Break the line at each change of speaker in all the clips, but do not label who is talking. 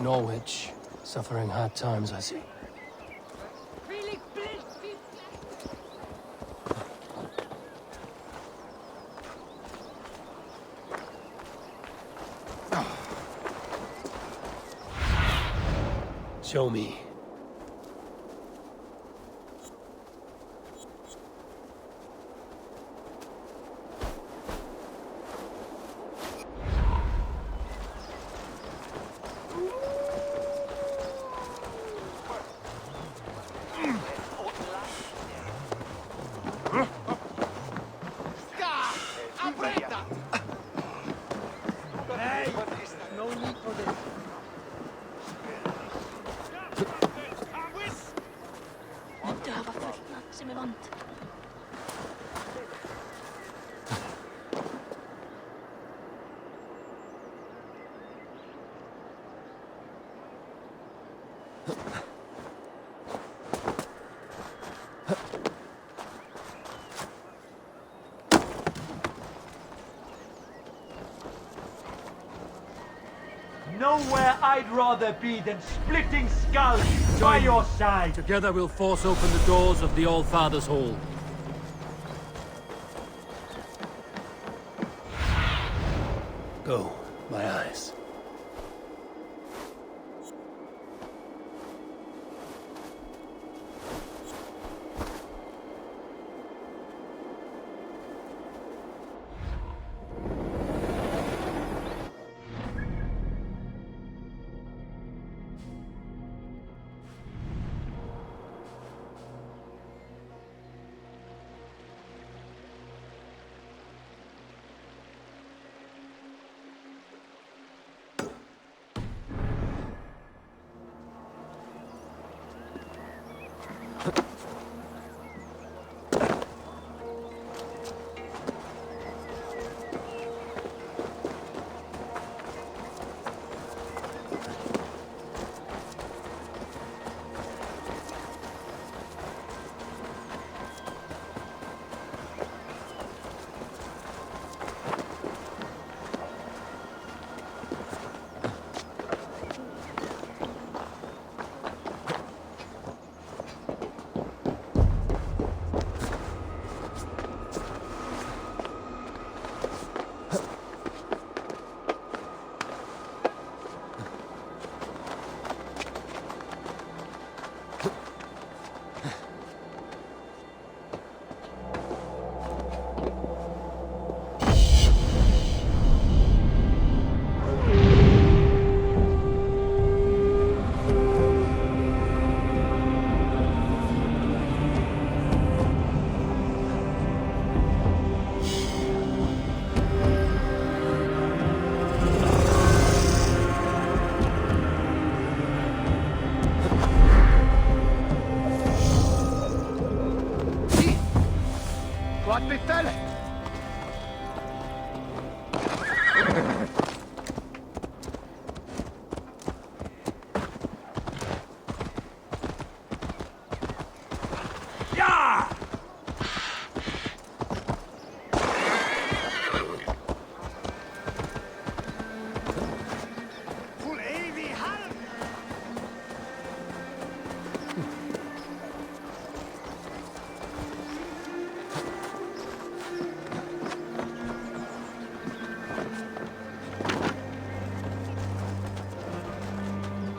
Norwich, suffering hard times, I see. Show me.
Nowhere I'd rather be than splitting skulls by your side.
Together we'll force open the doors of the All-Father's Hall. Go, my eyes.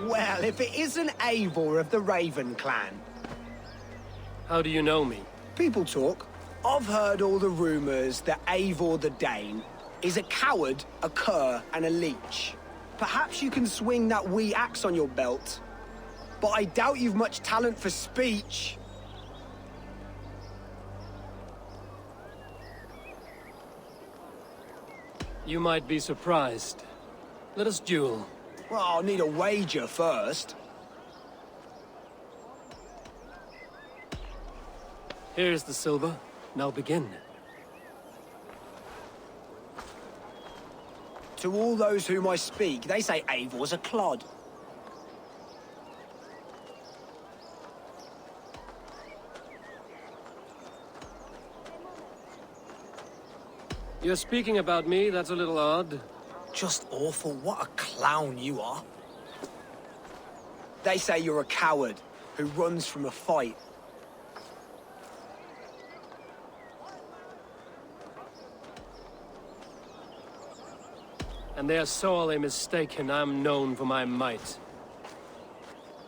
Well, if it isn't Eivor of the Raven clan.
How do you know me?
People talk. I've heard all the rumours that Eivor the Dane is a coward, a cur, and a leech. Perhaps you can swing that wee axe on your belt, but I doubt you've much talent for speech.
You might be surprised. Let us duel.
Well, I'll need a wager first.
Here's the silver. Now begin.
To all those whom I speak, they say Eivor's a clod.
You're speaking about me, that's a little odd.
Just awful. What a clown you are. They say you're a coward who runs from a fight.
And they are sorely mistaken. I'm known for my might.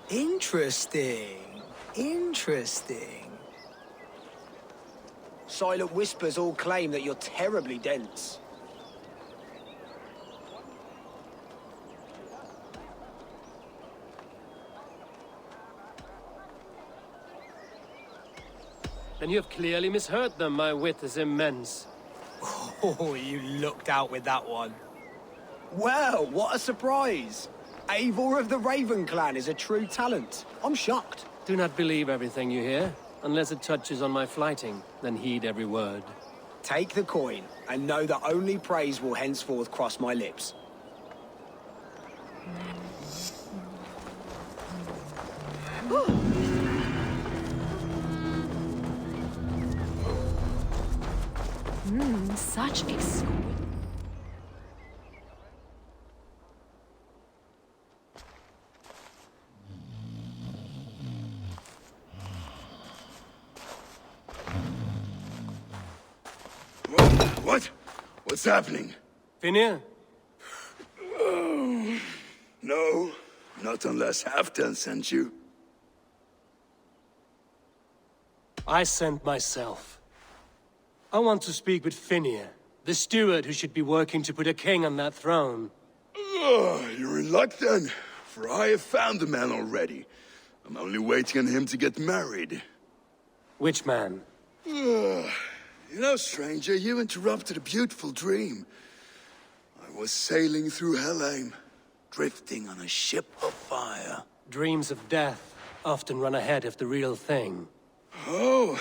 Interesting. Interesting. Silent whispers all claim that you're terribly dense.
Then you have clearly misheard them. My wit is immense.
Oh, you lucked out with that one. Well, what a surprise! Eivor of the Raven Clan is a true talent. I'm shocked.
Do not believe everything you hear. Unless it touches on my flighting, then heed every word.
Take the coin, and know that only praise will henceforth cross my lips.
Such exquisite.
What? What's happening?
Finir?
No, not unless Halfdan sent you.
I sent myself. I want to speak with Finir, the steward who should be working to put a king on that throne.
You're in luck then, for I have found the man already. I'm only waiting on him to get married.
Which man?
You know, stranger, you interrupted a beautiful dream. I was sailing through Helheim, drifting on a ship of fire.
Dreams of death often run ahead of the real thing.
Oh,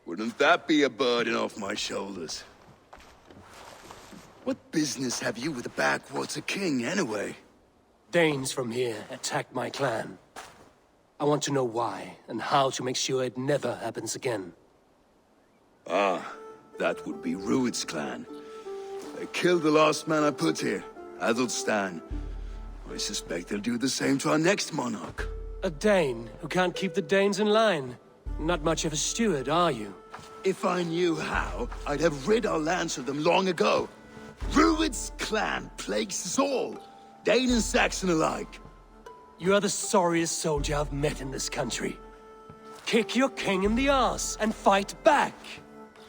wouldn't that be a burden off my shoulders? What business have you with the backwater king, anyway?
Danes from here attacked my clan. I want to know why, and how to make sure it never happens again.
Ah, that would be Rued's clan. They killed the last man I put here, Adelstan. I suspect they'll do the same to our next monarch.
A Dane who can't keep the Danes in line. Not much of a steward, are you?
If I knew how, I'd have rid our lands of them long ago. Rued's clan plagues us all, Dane and Saxon alike.
You are the sorriest soldier I've met in this country. Kick your king in the arse and fight back!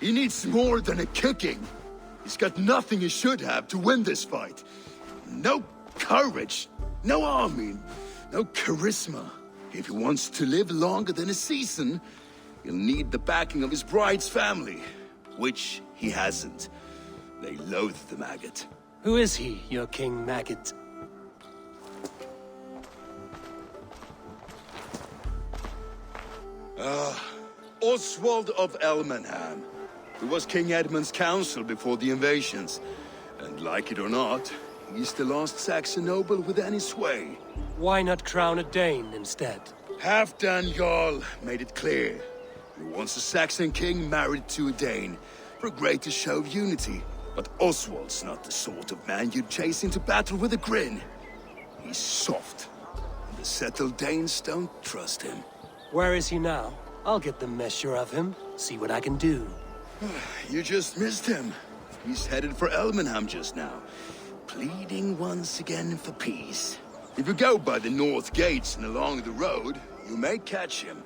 He needs more than a kicking. He's got nothing he should have to win this fight. No courage, no army, no charisma. If he wants to live longer than a season, he'll need the backing of his bride's family, which he hasn't. They loathe the maggot.
Who is he, your King Maggot?
Oswald of Elmenham, who was King Edmund's counsel before the invasions. And like it or not, he's the last Saxon noble with any sway.
Why not crown a Dane instead?
Halfdan Jarl made it clear. He wants a Saxon king married to a Dane, for a greater show of unity. But Oswald's not the sort of man you'd chase into battle with a grin. He's soft, and the settled Danes don't trust him.
Where is he now? I'll get the measure of him, see what I can do.
You just missed him. He's headed for Elmenham just now, pleading once again for peace. If you go by the north gates and along the road, you may catch him.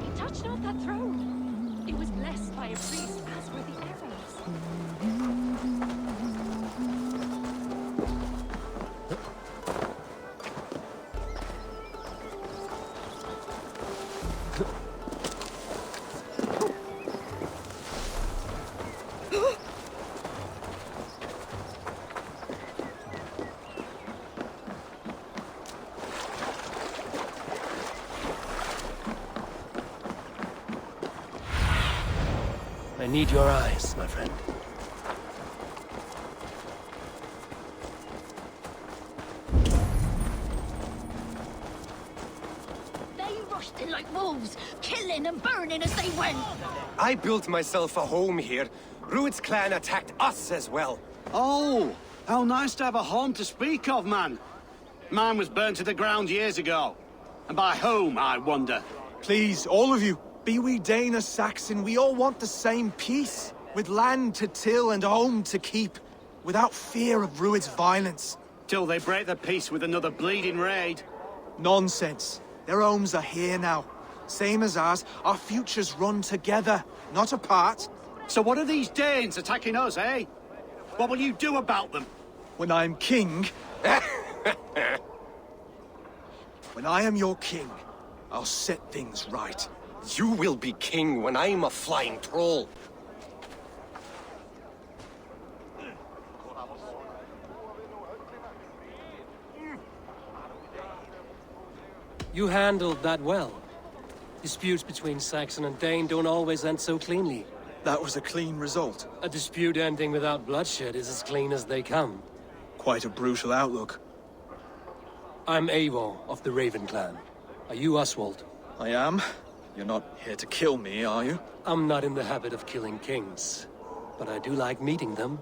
He touched not that throne. It was blessed by a priest, as were the arrows.
I need your eyes, my friend.
They rushed in like wolves, killing and burning as they went.
I built myself a home here, Rued's clan attacked us as well.
Oh, how nice to have a home to speak of, man. Mine was burnt to the ground years ago. And by whom, I wonder?
Please, all of you, be we Dane or Saxon, we all want the same peace. With land to till and home to keep. Without fear of Rued's violence.
Till they break the peace with another bleeding raid.
Nonsense. Their homes are here now. Same as ours, our futures run together, not apart.
So what are these Danes attacking us, eh? What will you do about them?
When I'm king... When I am your king, I'll set things right.
You will be king when I'm a flying troll.
You handled that well. Disputes between Saxon and Dane don't always end so cleanly.
That was a clean result.
A dispute ending without bloodshed is as clean as they come.
Quite a brutal outlook.
I'm Eivor of the Raven clan. Are you Oswald?
I am. You're not here to kill me, are you?
I'm not in the habit of killing kings, but I do like meeting them.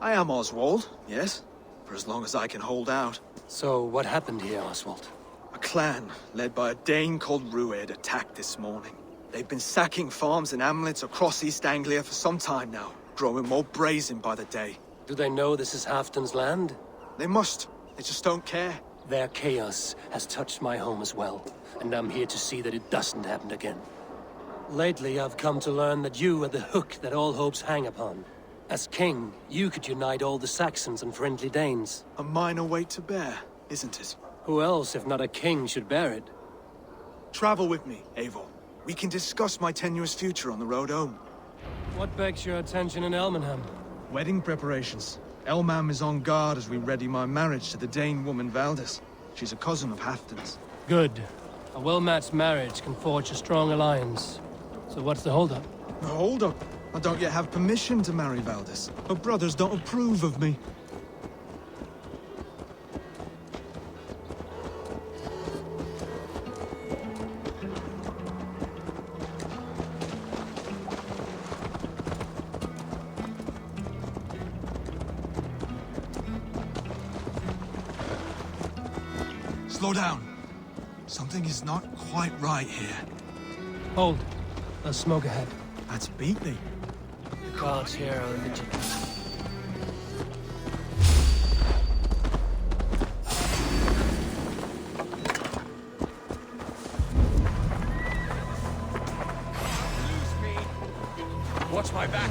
I am Oswald, yes. For as long as I can hold out.
So what happened here, Oswald?
A clan, led by a Dane called Rued, attacked this morning. They've been sacking farms and hamlets across East Anglia for some time now, growing more brazen by the day.
Do they know this is Halfton's land?
They must. They just don't care.
Their chaos has touched my home as well, and I'm here to see that it doesn't happen again. Lately, I've come to learn that you are the hook that all hopes hang upon. As king, you could unite all the Saxons and friendly Danes.
A minor weight to bear, isn't it?
Who else, if not a king, should bear it?
Travel with me, Eivor. We can discuss my tenuous future on the road home.
What begs your attention in Elmenham?
Wedding preparations. Elmam is on guard as we ready my marriage to the Dane woman Valdis. She's a cousin of Halfton's.
Good. A well-matched marriage can forge a strong alliance. So what's the holdup?
No, hold up. I don't yet have permission to marry Valdis. Her brothers don't approve of me. Slow down. Something is not quite right here.
Hold. There's smoke ahead.
That's Beatley.
The guards here are vigilant.
Watch my back.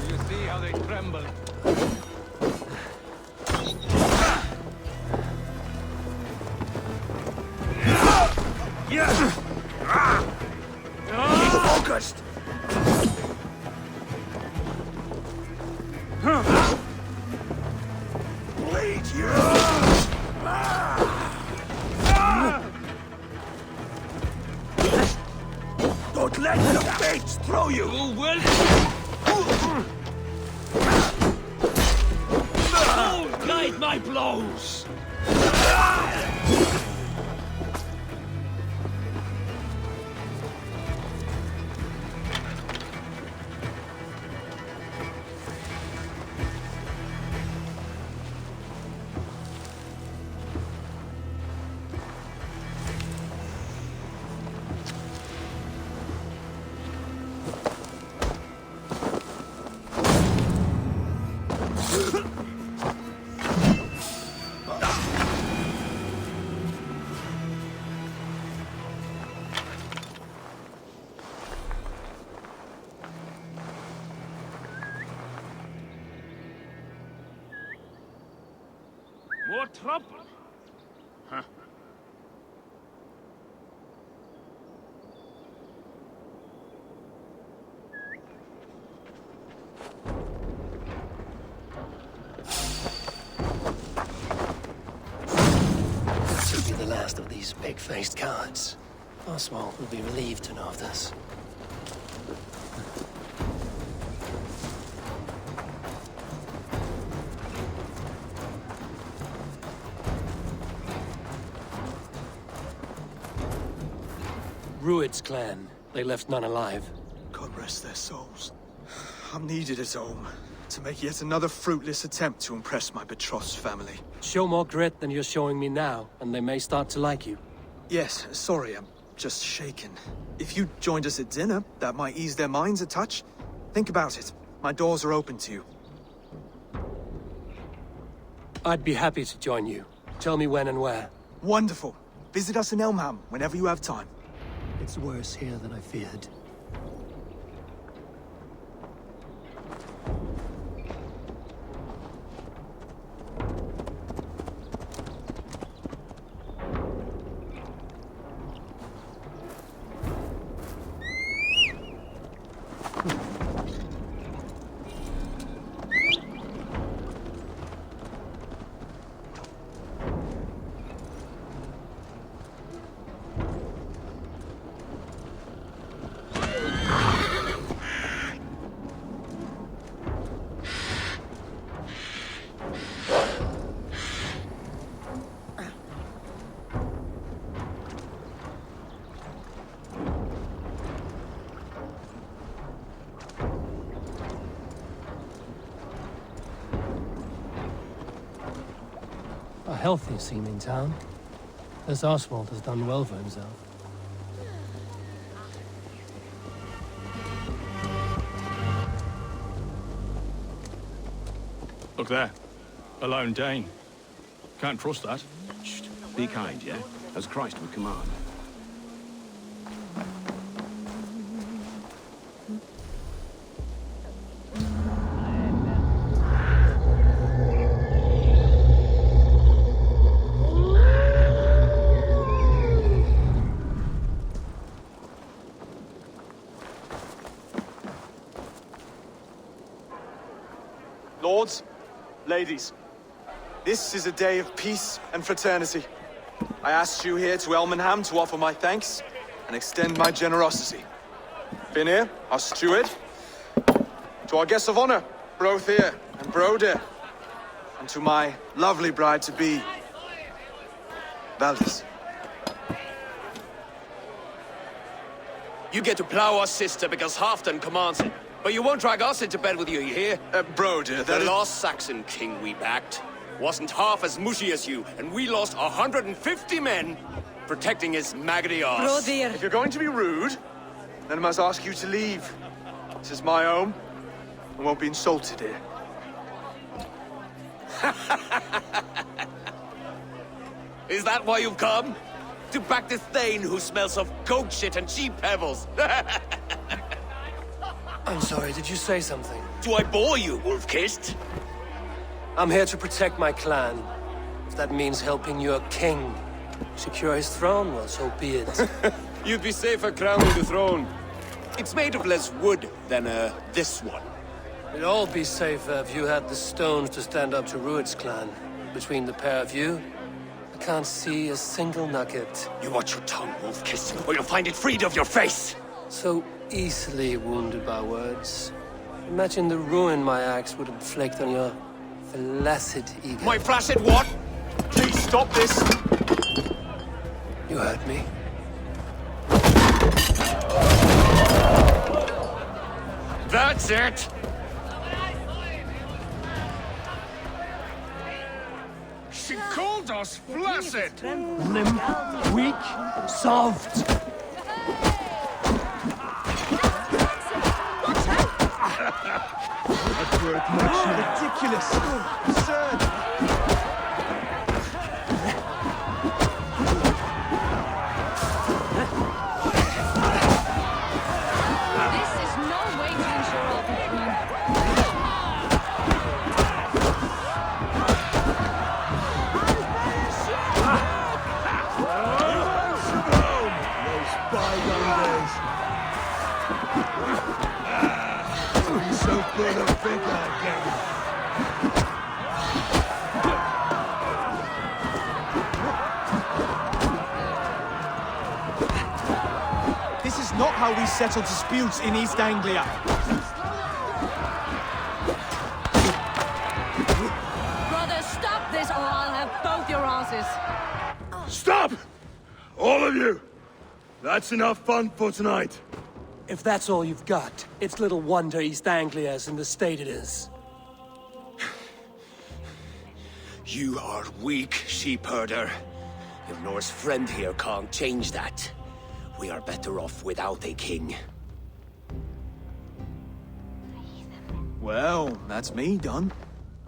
You see how they tremble?
Focused! Bleed you! Don't let the fates throw you!
Oh, guide my blows! More trouble? Huh.
This will be the last of these pig-faced cards. Oswald will be relieved to know of this. Rued's clan. They left none alive.
God rest their souls. I'm needed at home to make yet another fruitless attempt to impress my betrothed's family.
Show more grit than you're showing me now, and they may start to like you.
Yes, sorry, I'm just shaken. If you joined us at dinner, that might ease their minds a touch. Think about it. My doors are open to you.
I'd be happy to join you. Tell me when and where.
Wonderful. Visit us in Elmham whenever you have time.
It's worse here than I feared. A healthy scene in town. This Oswald has done well for himself.
Look there. A lone Dane. Can't trust that.
Shh. Be kind, yeah? As Christ would command.
Lords, ladies, this is a day of peace and fraternity. I asked you here to Elmenham to offer my thanks and extend my generosity. Finir, our steward, to our guests of honor, Brothir and Brodir, and to my lovely bride-to-be, Valdis.
You get to plow our sister because Halfdan commands it. But you won't drag us into bed with you, you hear?
Brodir,
The lost Saxon king we backed wasn't half as mushy as you, and we lost 150 men protecting his maggoty arse.
If you're going to be rude, then I must ask you to leave. This is my home. I won't be insulted here.
Is that why you've come? To back this Thane who smells of goat shit and cheap pebbles?
I'm sorry, did you say something?
Do I bore you, wolf-kissed?
I'm here to protect my clan. If that means helping your king secure his throne, well, so be it.
You'd be safer crowning the throne. It's made of less wood than, this one.
We'd all be safer if you had the stones to stand up to Rued's clan. Between the pair of you, I can't see a single nugget.
You watch your tongue, wolf-kissed, or you'll find it freed of your face!
So easily wounded by words. Imagine the ruin my axe would inflict on your flaccid ego.
My flaccid what?
Please stop this!
You heard me.
That's it!
She called us flaccid!
Limp, weak, soft.
Ridiculous! Absurd!
This is no way to ensure our victory.
Those bygone days. So full of vigor again.
This is not how we settle disputes in East Anglia.
Brother, stop this or I'll have both your asses.
Stop! All of you! That's enough fun for tonight.
If that's all you've got, it's little wonder East Anglia's in the state it is.
You are weak, sheep herder. Your Norse friend here can't change that. We are better off without a king.
Well, that's me done.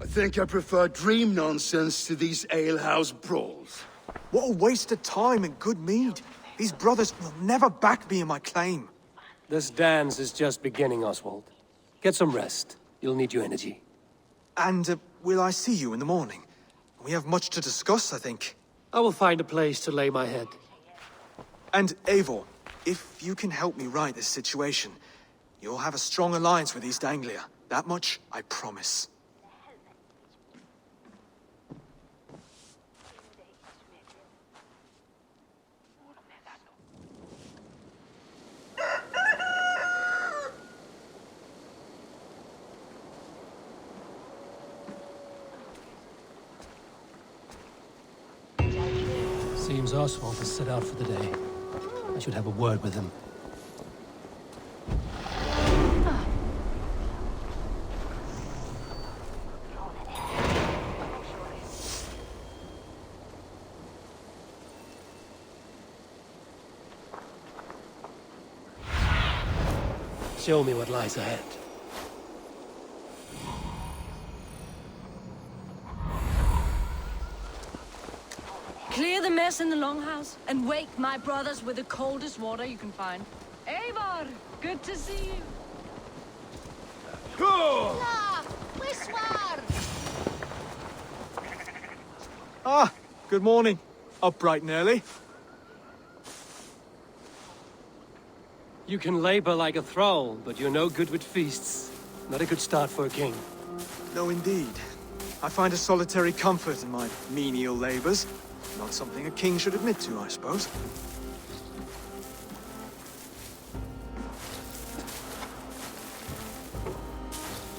I think I prefer dream nonsense to these alehouse brawls.
What a waste of time and good mead. These brothers will never back me in my claim.
This dance is just beginning, Oswald. Get some rest. You'll need your energy.
And will I see you in the morning? We have much to discuss, I think.
I will find a place to lay my head.
And Eivor, if you can help me right this situation, you'll have a strong alliance with East Anglia. That much, I promise.
Seems Oswald has set out for the day. I should have a word with him. Show me what lies ahead.
Clear the mess in the longhouse and wake my brothers with the coldest water you can find. Eivor, good to see you.
Ah, good morning. Up bright and early.
You can labor like a thrall, but you're no good with feasts. Not a good start for a king.
No, indeed. I find a solitary comfort in my menial labors. Not something a king should admit to, I suppose.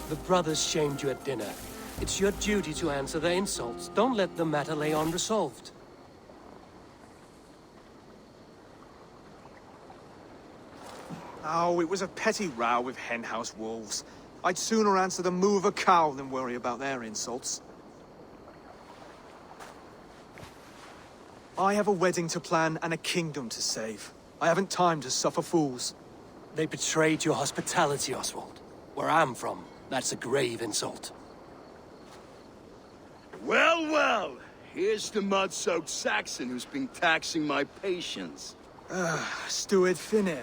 The brothers shamed you at dinner. It's your duty to answer their insults. Don't let the matter lay unresolved.
Oh, it was a petty row with henhouse wolves. I'd sooner answer the moo of a cow than worry about their insults. I have a wedding to plan and a kingdom to save. I haven't time to suffer fools.
They betrayed your hospitality, Oswald. Where I'm from, that's a grave insult.
Well, well, here's the mud-soaked Saxon who's been taxing my patience.
Steward Finnair.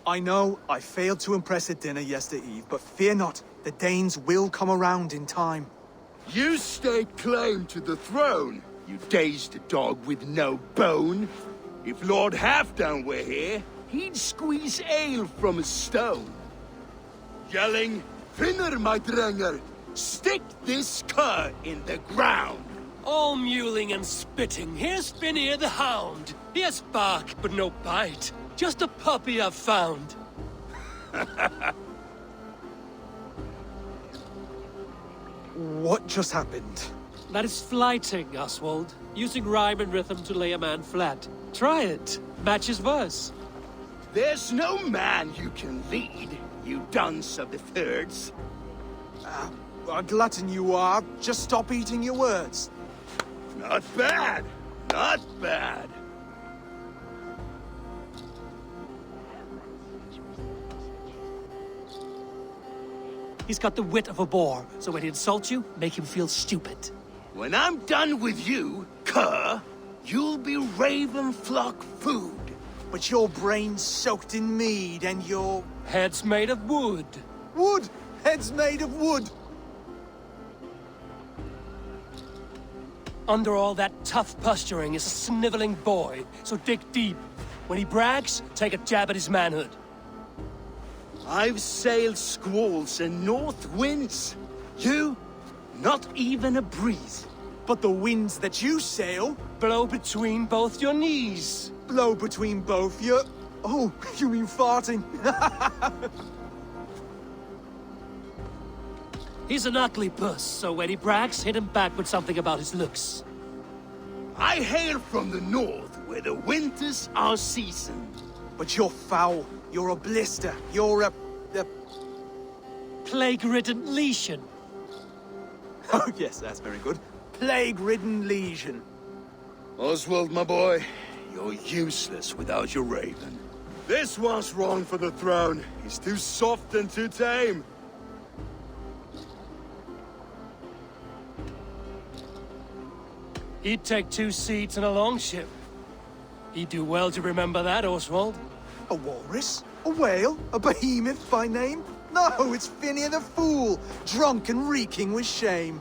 I know I failed to impress at dinner yesterday eve, but fear not, the Danes will come around in time.
You stake claim to the throne, you dazed dog with no bone. If Lord Halfdan were here, he'd squeeze ale from a stone. Yelling, Finner, my drenger, stick this cur in the ground.
All mewling and spitting, here's Finnear the hound. He has bark, but no bite. Just a puppy I've found.
What just happened?
That is flighting, Oswald. Using rhyme and rhythm to lay a man flat. Try it. Match his verse.
There's no man you can lead, you dunce of the thirds.
A glutton you are. Just stop eating your words.
Not bad. Not bad.
He's got the wit of a boar, so when he insults you, make him feel stupid.
When I'm done with you, cur, you'll be raven flock food.
But your brain's soaked in mead and your...
Head's made of wood.
Wood! Head's made of wood!
Under all that tough posturing is a sniveling boy, so dig deep. When he brags, take a jab at his manhood.
I've sailed squalls and north winds. You, not even a breeze.
But the winds that you sail...
Blow between both your knees.
Blow between both your... Oh, you mean farting?
He's an ugly puss, so when he brags, hit him back with something about his looks.
I hail from the north, where the winters are seasoned.
But you're foul. You're a blister. You're a...
Plague-ridden lesion.
Oh, yes, that's very good. Plague-ridden lesion.
Oswald, my boy, you're useless without your raven. This one's wrong for the throne. He's too soft and too tame.
He'd take 2 seats in a longship. He'd do well to remember that, Oswald.
A walrus? A whale? A behemoth by name? No, it's Phineas the Fool, drunk and reeking with shame.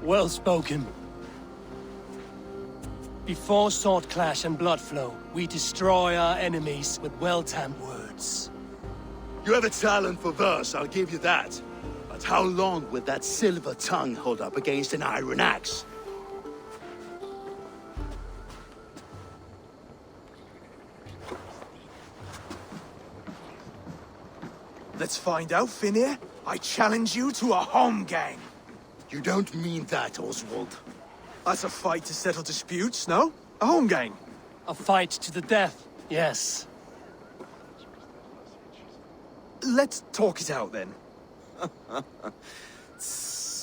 Well spoken. Before sword clash and blood flow, we destroy our enemies with well-timed words.
You have a talent for verse, I'll give you that. But how long will that silver tongue hold up against an iron axe?
Let's find out, Phineas. I challenge you to a home gang.
You don't mean that, Oswald.
That's a fight to settle disputes, no? A home gang.
A fight to the death, yes.
Let's talk it out, then.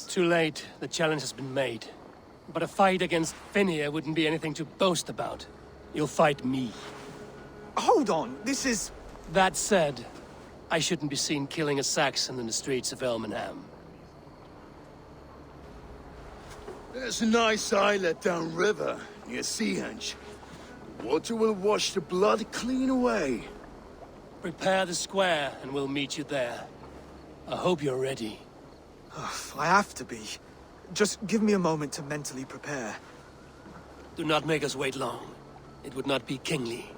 Too late. The challenge has been made. But a fight against Phineas wouldn't be anything to boast about. You'll fight me.
Hold on, this is...
That said, I shouldn't be seen killing a Saxon in the streets of Elmenham.
There's a nice islet downriver, near Seahenge. The water will wash the blood clean away.
Prepare the square, and we'll meet you there. I hope you're ready.
I have to be. Just give me a moment to mentally prepare.
Do not make us wait long. It would not be kingly.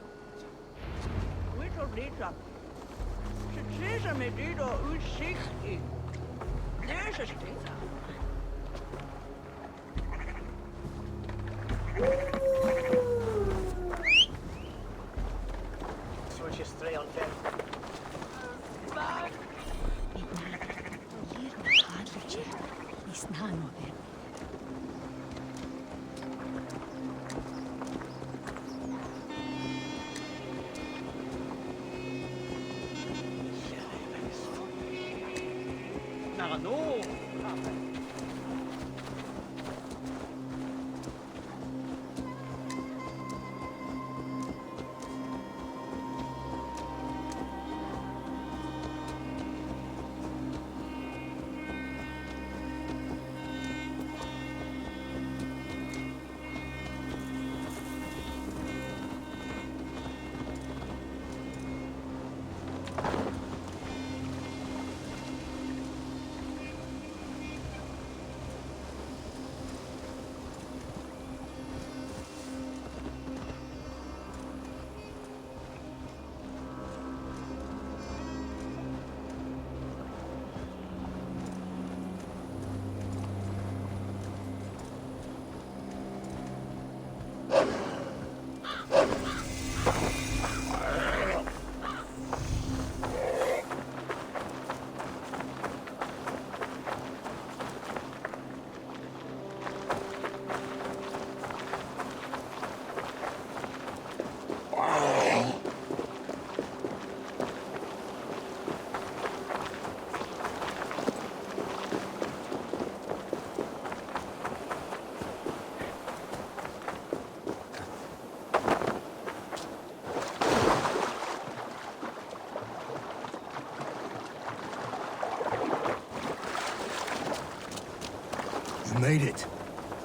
You made it.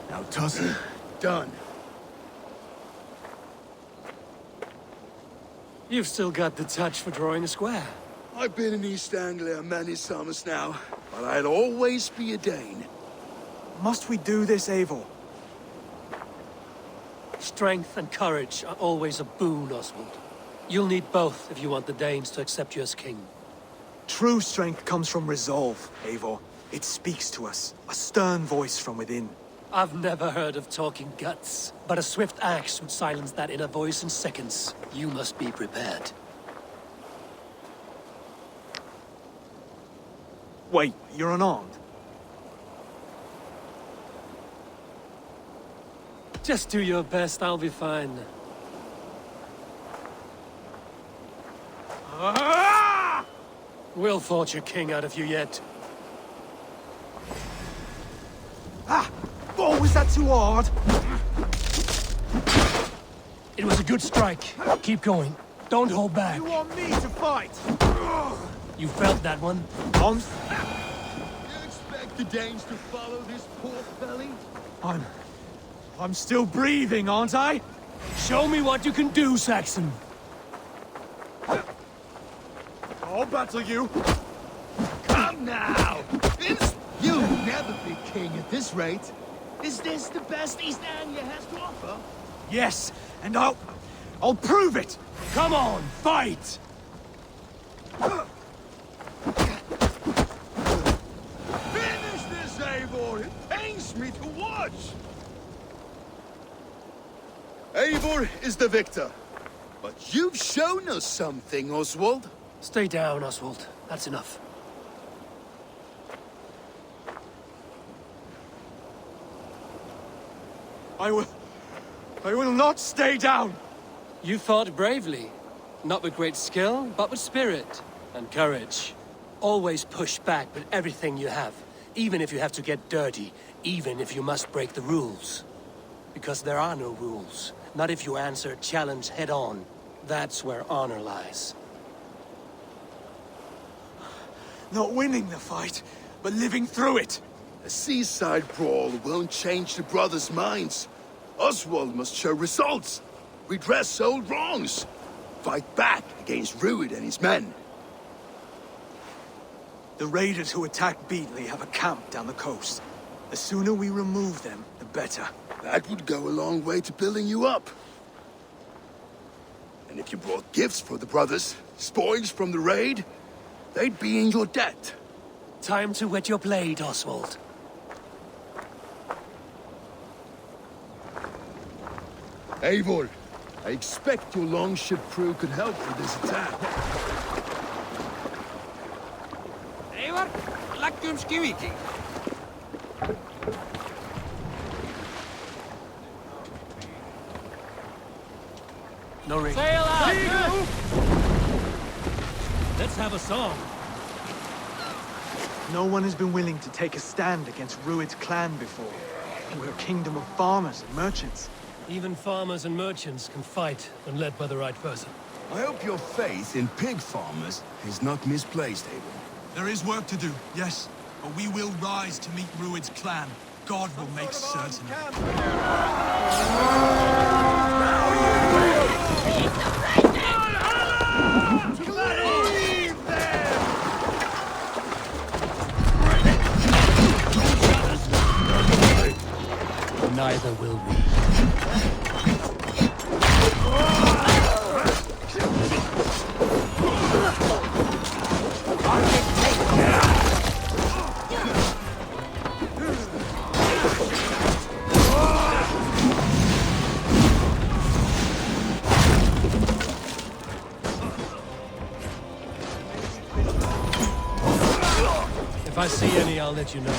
Now toss it. Done.
You've still got the touch for drawing a square.
I've been in East Anglia many summers now, but I'll always be a Dane.
Must we do this, Eivor?
Strength and courage are always a boon, Oswald. You'll need both if you want the Danes to accept you as king.
True strength comes from resolve, Eivor. It speaks to us, a stern voice from within.
I've never heard of talking guts, but a swift axe would silence that inner voice in seconds. You must be prepared.
Wait, you're unarmed?
Just do your best, I'll be fine. We'll forge your king out of you yet.
Ah! Oh, was that too hard?
It was a good strike. Keep going. Don't hold back.
You want me to fight?
You felt that one?
On.
You expect the Danes to follow this pork belly?
I'm still breathing, aren't I?
Show me what you can do, Saxon.
I'll battle you.
Come now! You'll never be king at this rate. Is this the best East Anglia has to offer?
Yes, and I'll prove it.
Come on, fight!
Finish this, Eivor! It pains me to watch! Eivor is the victor. But you've shown us something, Oswald.
Stay down, Oswald. That's enough.
I will not stay down.
You fought bravely. Not with great skill, but with spirit and courage. Always push back with everything you have. Even if you have to get dirty. Even if you must break the rules. Because there are no rules. Not if you answer a challenge head on. That's where honor lies.
Not winning the fight, but living through it.
A seaside brawl won't change the brothers' minds. Oswald must show results. Redress old wrongs. Fight back against Rued and his men.
The raiders who attacked Beatley have a camp down the coast. The sooner we remove them, the better.
That would go a long way to building you up. And if you brought gifts for the brothers, spoils from the raid, they'd be in your debt.
Time to wet your blade, Oswald.
Eivor, I expect your longship crew could help with this attack.
Eivor, leggjum skiviki.
No ring.
Sail out!
Let's have a song.
No one has been willing to take a stand against Rued's clan before. We're a kingdom of farmers and merchants.
Even farmers and merchants can fight when led by the right person.
I hope your faith in pig farmers is not misplaced, Eivor.
There is work to do, yes. But we will rise to meet Rued's clan. God will make certain of it.
Neither will we. If I see any, I'll let you know.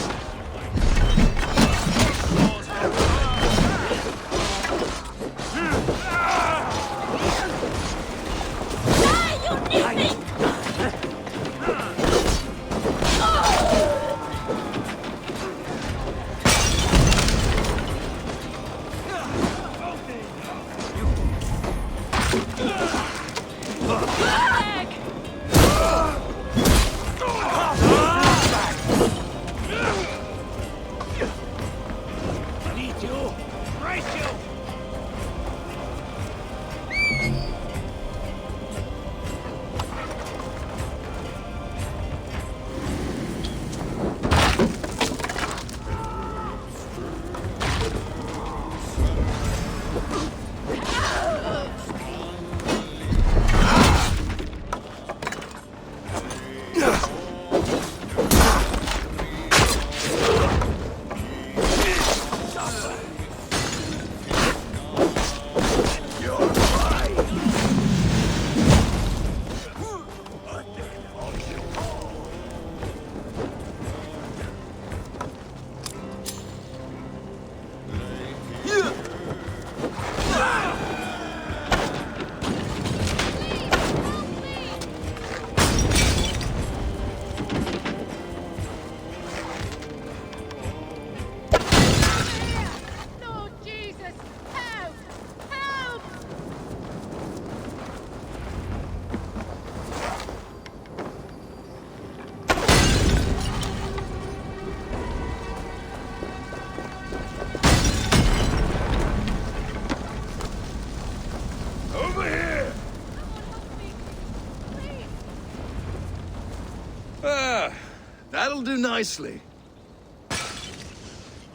do nicely.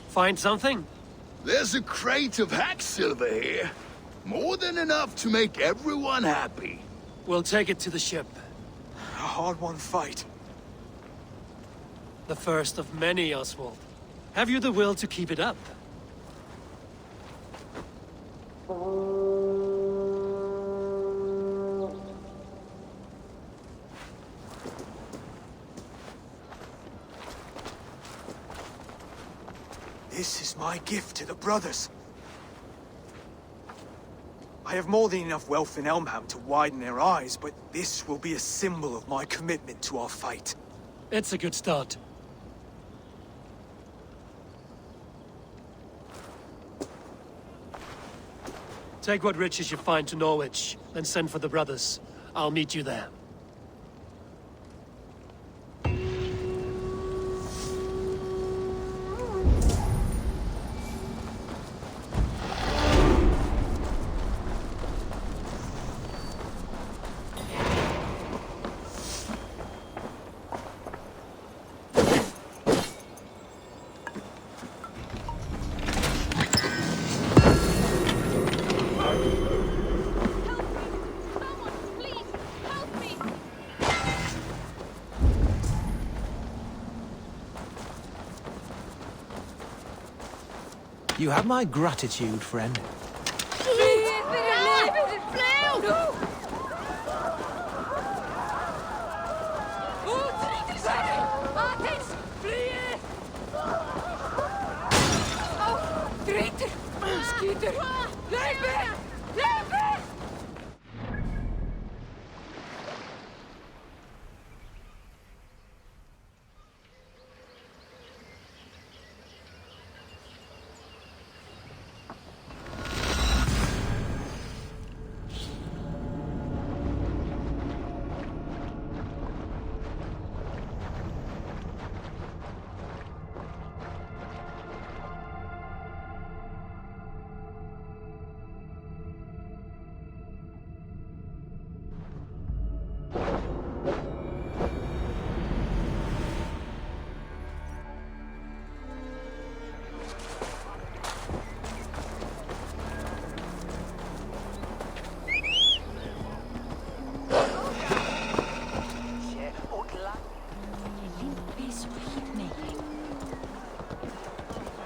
Find something?
There's a crate of hack silver here. More than enough to make everyone happy.
We'll take it to the ship.
A hard-won fight.
The first of many, Oswald. Have you the will to keep it up?
This is my gift to the brothers. I have more than enough wealth in Elmham to widen their eyes, but this will be a symbol of my commitment to our fight.
It's a good start. Take what riches you find to Norwich, then send for the brothers. I'll meet you there.
You have my gratitude, friend.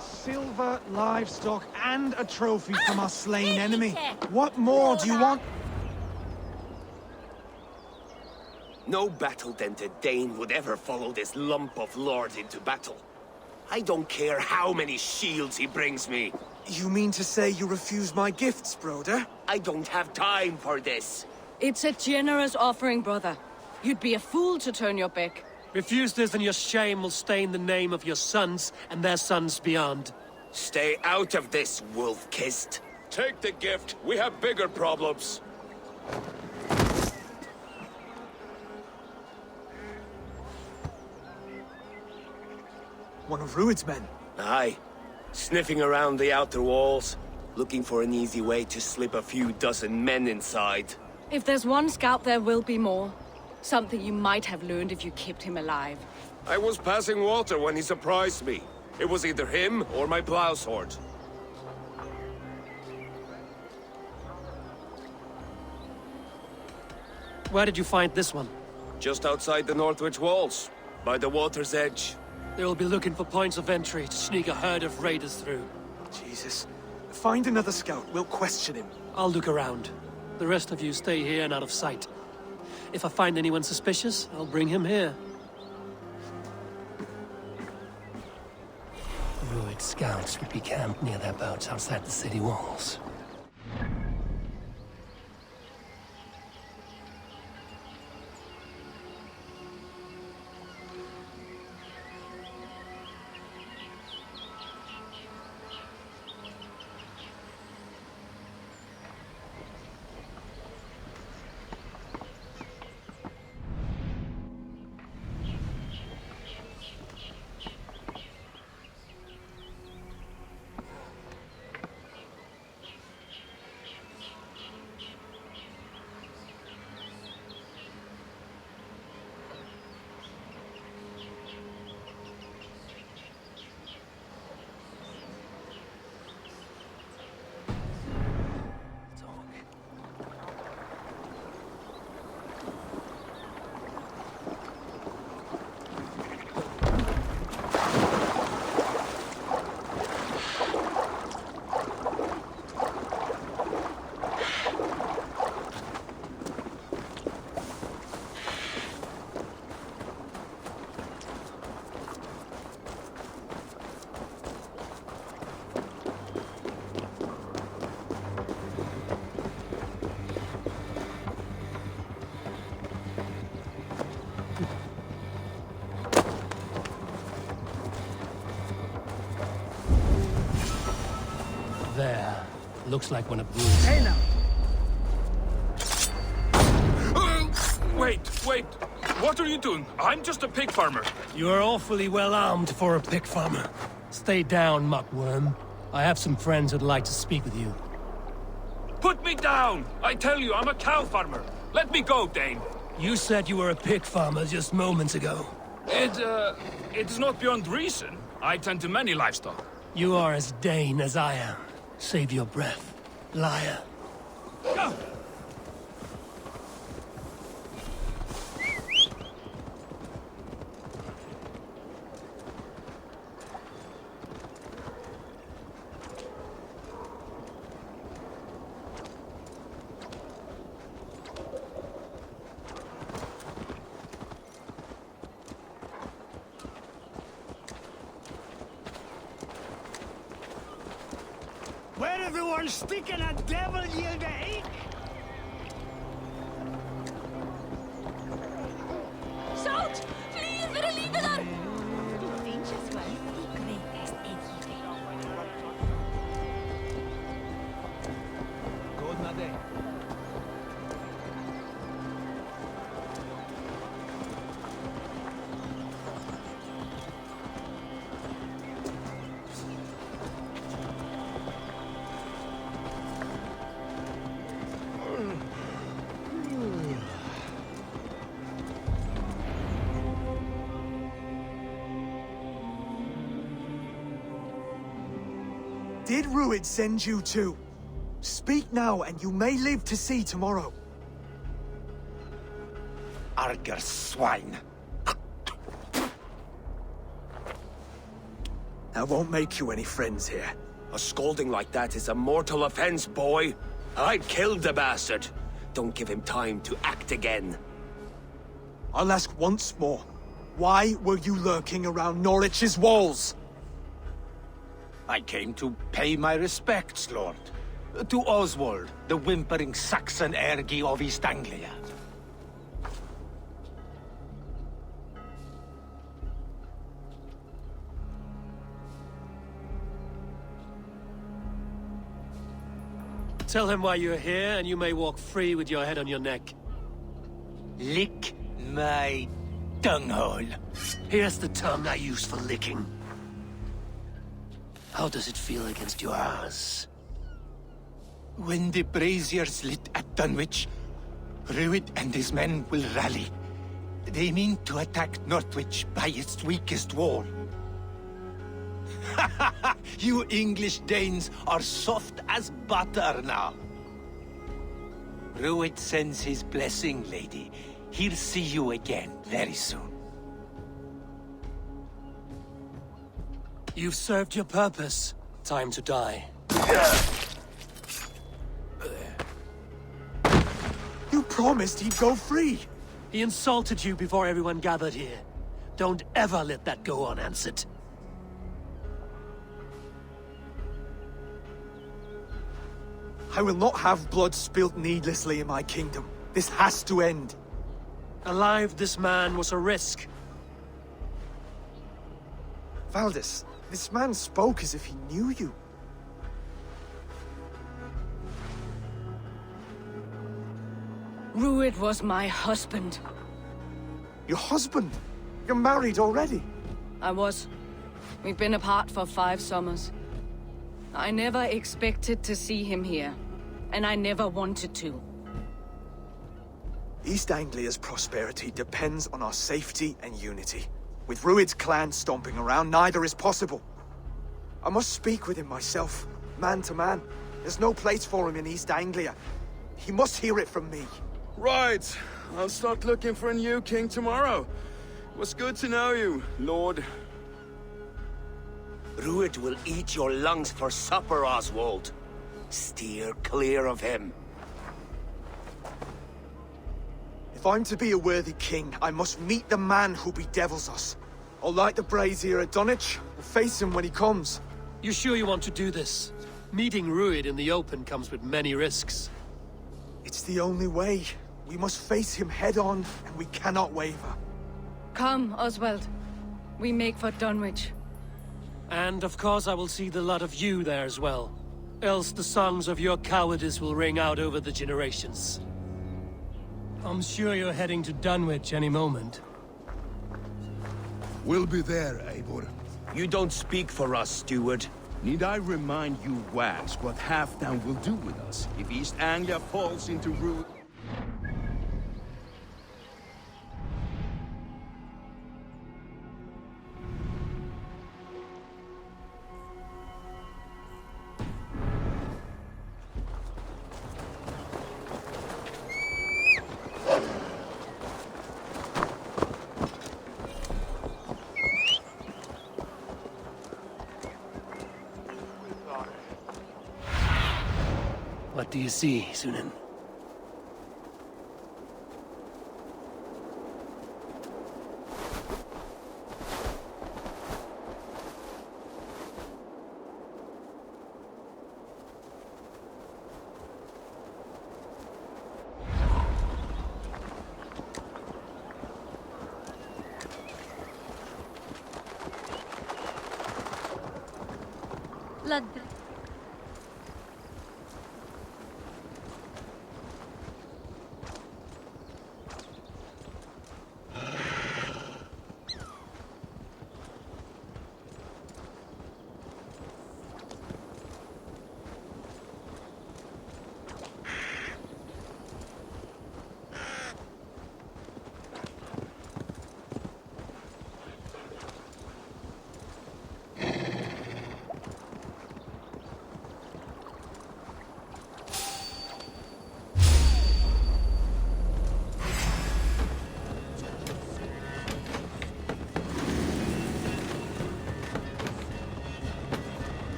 Silver, livestock, and a trophy from our slain enemy. What more do you want?
No battle-dented Dane would ever follow this lump of lord into battle. I don't care how many shields he brings me.
You mean to say you refuse my gifts, Broder?
I don't have time for this.
It's a generous offering, brother. You'd be a fool to turn your back.
Refuse this and your shame will stain the name of your sons and their sons beyond.
Stay out of this, wolf-kissed. Take the gift. We have bigger problems.
One of Rued's men.
Aye. Sniffing around the outer walls. Looking for an easy way to slip a few dozen men inside.
If there's one scout, there will be more. Something you might have learned if you kept him alive.
I was passing water when he surprised me. It was either him or my plow sword.
Where did you find this one?
Just outside the Northwich walls, by the water's edge.
They will be looking for points of entry to sneak a herd of raiders through.
Jesus. Find another scout. We'll question him.
I'll look around. The rest of you stay here and out of sight. If I find anyone suspicious, I'll bring him here. Rued scouts would be camped near their boats outside the city walls. There. Looks like one of Bruce's.
Hey now.
Wait! What are you doing? I'm just a pig farmer.
You are awfully well armed for a pig farmer. Stay down, muckworm. I have some friends who'd like to speak with you.
Put me down! I tell you, I'm a cow farmer. Let me go, Dane.
You said you were a pig farmer just moments ago.
It is not beyond reason. I tend to many livestock.
You are as Dane as I am. Save your breath, liar.
Where everyone sticking a devil yield a ache?
Shout! Flee for the leader!
Did Ruid send you too? Speak now, and you may live to see tomorrow.
Arger swine.
That won't make you any friends here.
A scolding like that is a mortal offense, boy. I'd kill the bastard. Don't give him time to act again.
I'll ask once more. Why were you lurking around Norwich's walls?
I came to pay my respects, Lord. To Oswald, the whimpering Saxon ergi of East Anglia.
Tell him why you're here, and you may walk free with your head on your neck.
Lick my dunghole.
Here's the tongue I use for licking. How does it feel against your ass?
When the braziers lit at Dunwich, Ruid and his men will rally. They mean to attack Northwich by its weakest wall. You English Danes are soft as butter now. Ruid sends his blessing, lady. He'll see you again very soon.
You've served your purpose. Time to die.
You promised he'd go free.
He insulted you before everyone gathered here. Don't ever let that go unanswered.
I will not have blood spilt needlessly in my kingdom. This has to end.
Alive, this man was a risk.
Valdis, this man spoke as if he knew you.
Ruid was my husband.
Your husband? You're married already?
I was. We've been apart for 5 summers. I never expected to see him here, and I never wanted to.
East Anglia's prosperity depends on our safety and unity. With Ruid's clan stomping around, neither is possible. I must speak with him myself, man to man. There's no place for him in East Anglia. He must hear it from me.
Right. I'll start looking for a new king tomorrow. It was good to know you, Lord.
Ruid will eat your lungs for supper, Oswald. Steer clear of him.
If I'm to be a worthy king, I must meet the man who bedevils us. I'll light the brazier at Dunwich and face him when he comes.
You sure you want to do this? Meeting Ruid in the open comes with many risks.
It's the only way. We must face him head-on, and we cannot waver.
Come, Oswald. We make for Dunwich.
And of course I will see the lot of you there as well. Else the songs of your cowardice will ring out over the generations. I'm sure you're heading to Dunwich any moment.
We'll be there, Eivor.
You don't speak for us, steward.
Need I remind you wags what Halfdown will do with us if East Anglia falls into ruin?
What do you see, Sunan?
Ladder.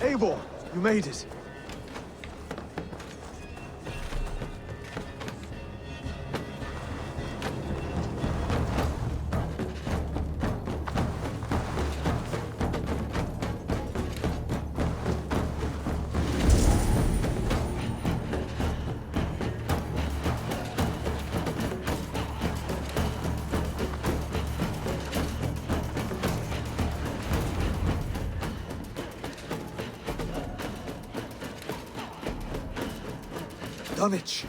Eivor, you made it. Dunwich.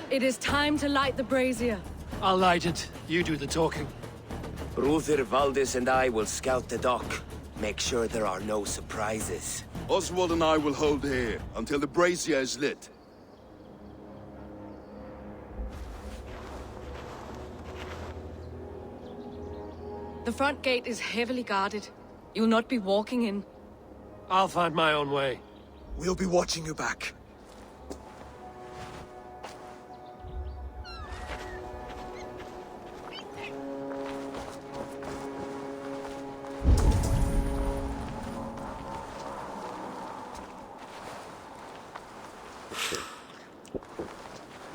It is time to light the brazier.
I'll light it. You do the talking.
Brother Valdis and I will scout the dock. Make sure there are no surprises.
Oswald and I will hold here until the brazier is lit.
The front gate is heavily guarded. You'll not be walking in.
I'll find my own way.
We'll be watching you back.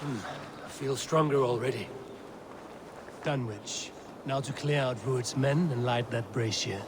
I feel stronger already. Dunwich. Now to clear out Rued's men and light that brazier.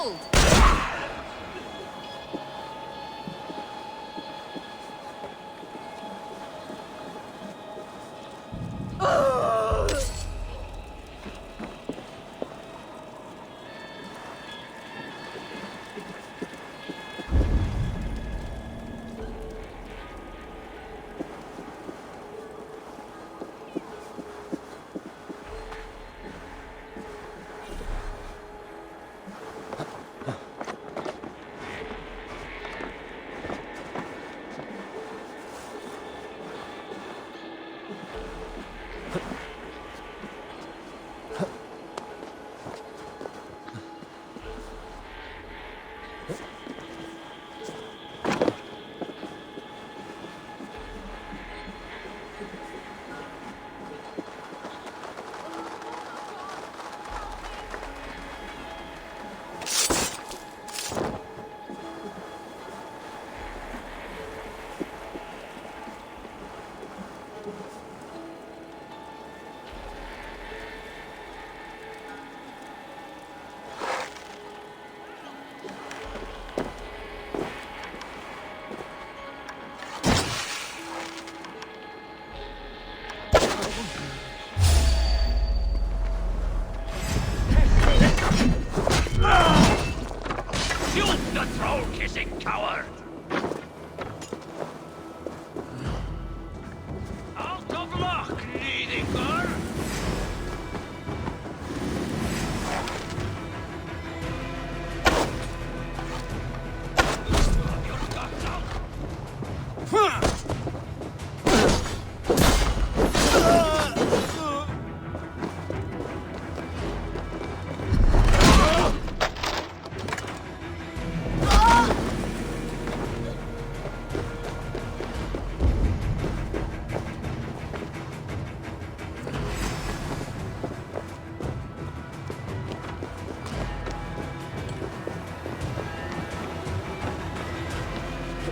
Hold!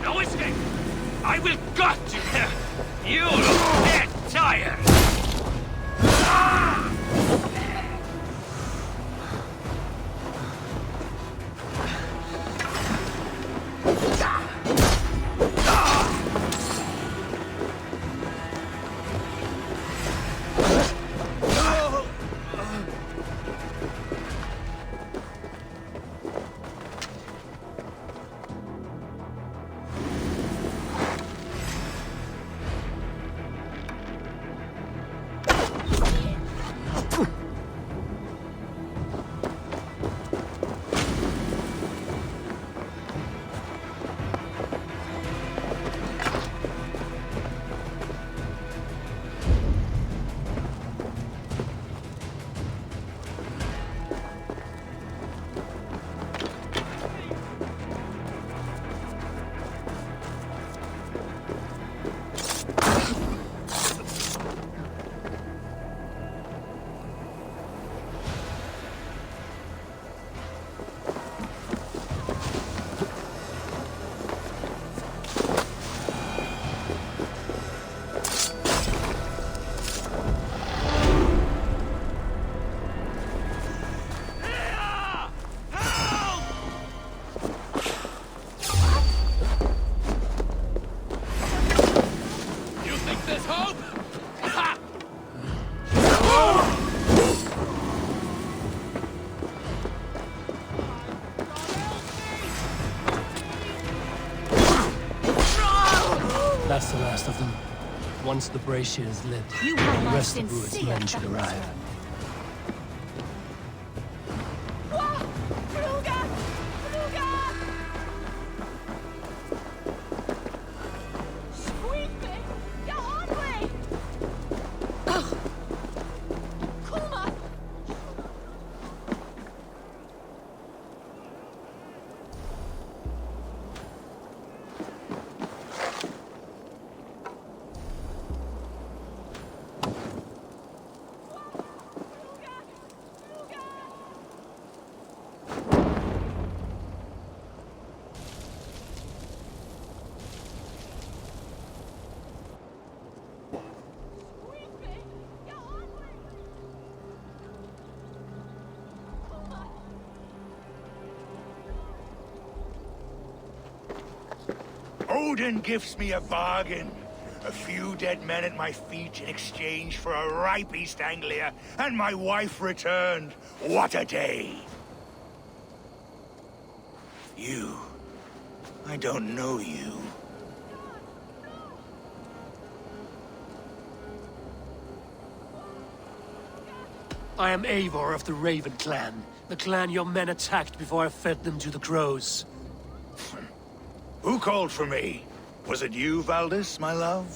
No escape! I will gut you! You'll get tired!
That's the last of them. Once the brazier is lit,
You
the
have my
rest of Rued's
sincere
men should
thanks.
arrive.
Odin gifts me a bargain. A few dead men at my feet in exchange for a ripe East Anglia, and my wife returned. What a day! You. I don't know you.
I am Eivor of the Raven Clan, the clan your men attacked before I fed them to the crows.
Who called for me? Was it you, Valdis, my love?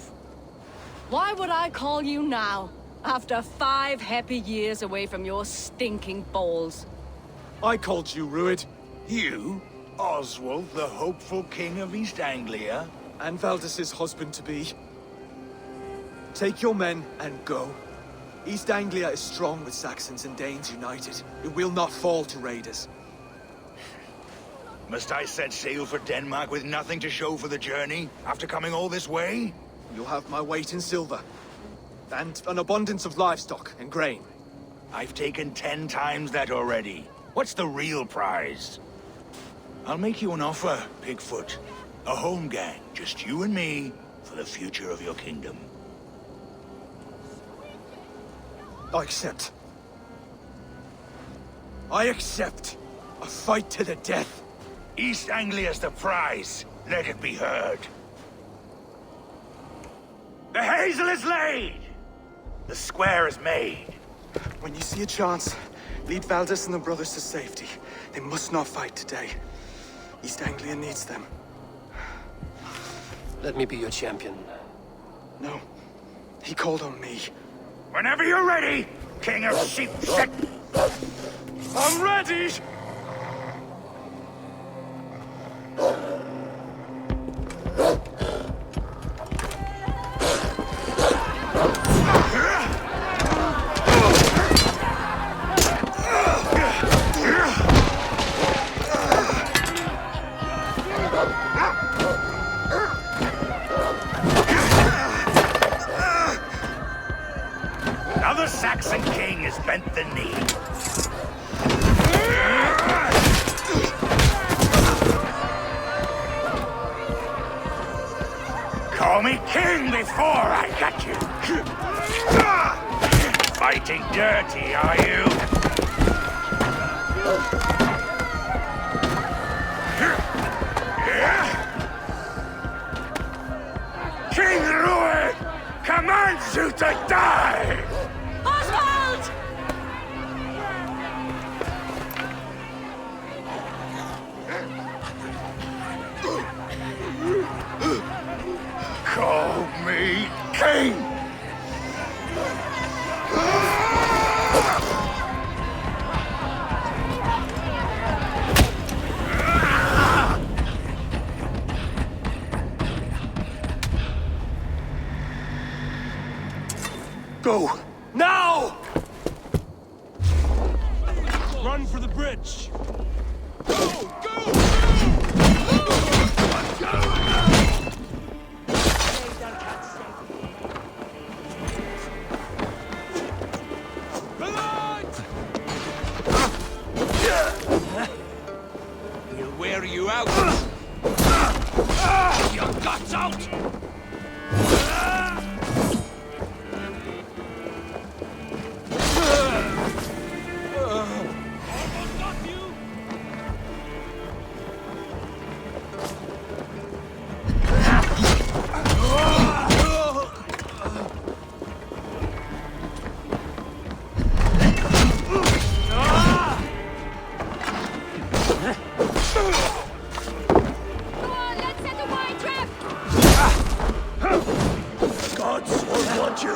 Why would I call you now, after 5 happy years away from your stinking balls?
I called you, Rued.
You? Oswald, the hopeful king of East Anglia?
And Valdis's husband-to-be. Take your men and go. East Anglia is strong with Saxons and Danes united. It will not fall to raiders.
Must I set sail for Denmark with nothing to show for the journey, after coming all this way?
You'll have my weight in silver. And an abundance of livestock and grain.
I've taken 10 times that already. What's the real prize? I'll make you an offer, Pigfoot. A home gang, just you and me, for the future of your kingdom.
I accept. I accept. A fight to the death.
East Anglia's the prize. Let it be heard. The hazel is laid! The square is made.
When you see a chance, lead Valdis and the brothers to safety. They must not fight today. East Anglia needs them.
Let me be your champion.
No. He called on me.
Whenever you're ready, King of Sheep.
I'm ready!
Now the Saxon king has bent the knee. Call me king before I got you. Fighting dirty, are you? King Rued commands you to die!
Oswald!
Call me king!
Go! Now!
Run for the bridge!
Go! Go!
We'll wear you out. Your guts out! Almost got you!
Come on, let's set a wide trap!
Gods will want you!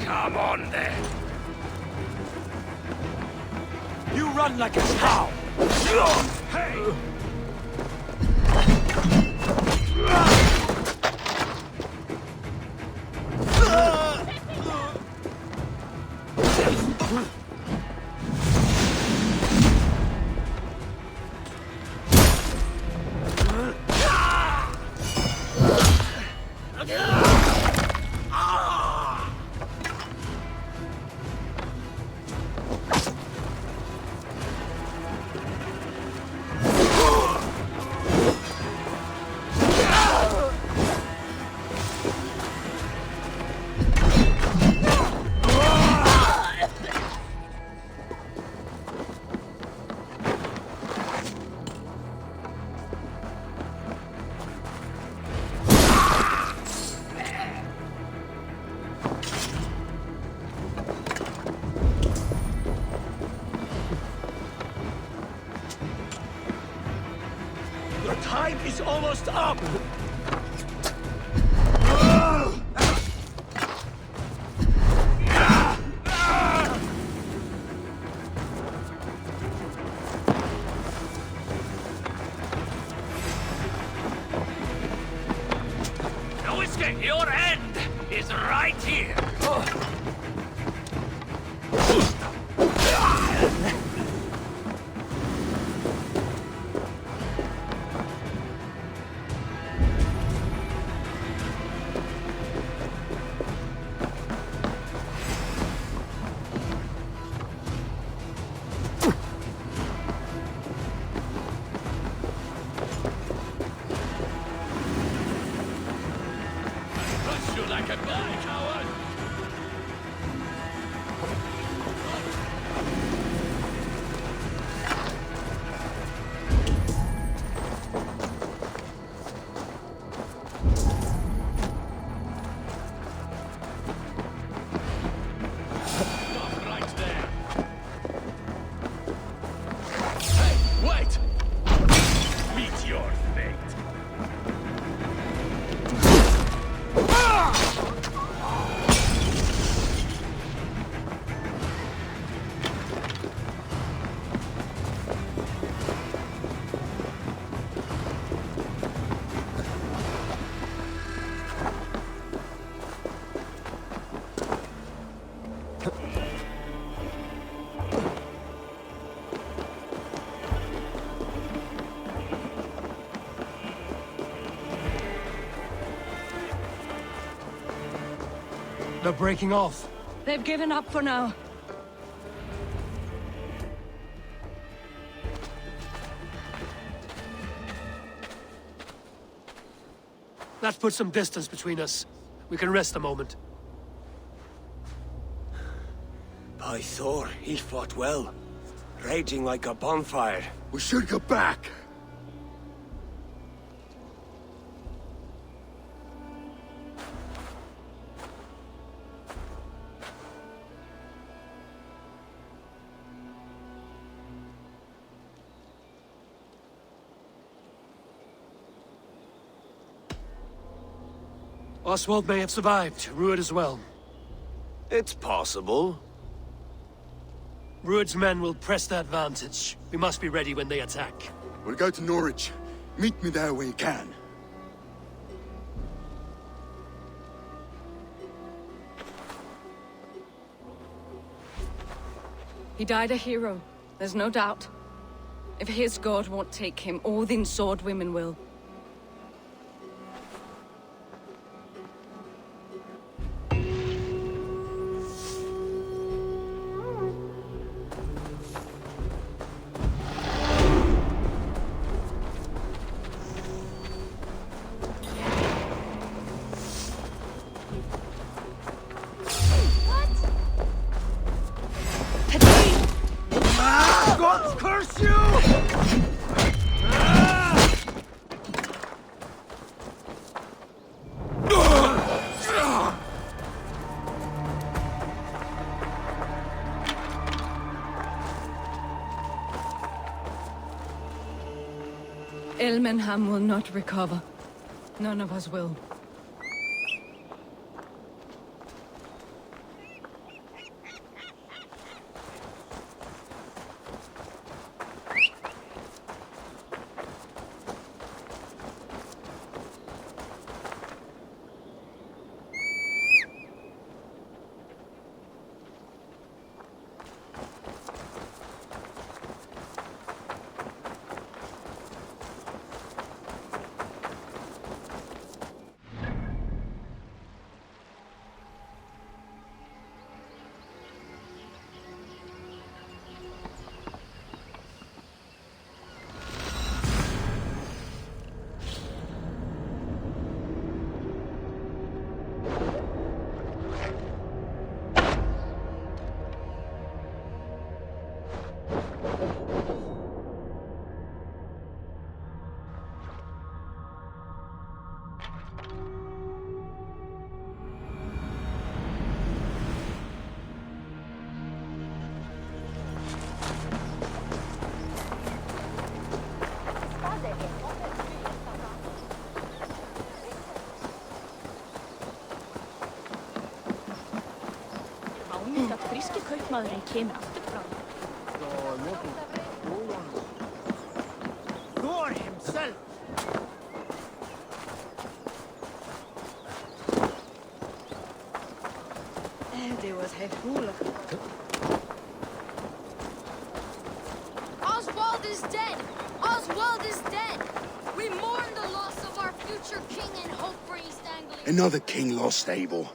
Come on, then.
You run like a cow!
Hey!
Your time is almost up!
No escape. Your end is right here. Push you like a guy, coward. Stop right there. Hey, wait! Meet your fate.
They're breaking off.
They've given up for now.
That puts some distance between us. We can rest a moment.
By Thor, he fought well. Raging like a bonfire.
We should go back.
Oswald may have survived. Ruud as well.
It's possible.
Ruud's men will press the advantage. We must be ready when they attack.
We'll go to Norwich. Meet me there when you can.
He died a hero, there's no doubt. If his god won't take him, Odin's sword women will.
God curse you!
Elmenham will not recover. None of us will.
Fríski kaupmaðurinn kemur aftur frá.
Thor himself!
Det was heftig.
Oswald is dead! Oswald is dead! We mourn the loss of our future king and hope for East Anglia.
Another king lost, Abel.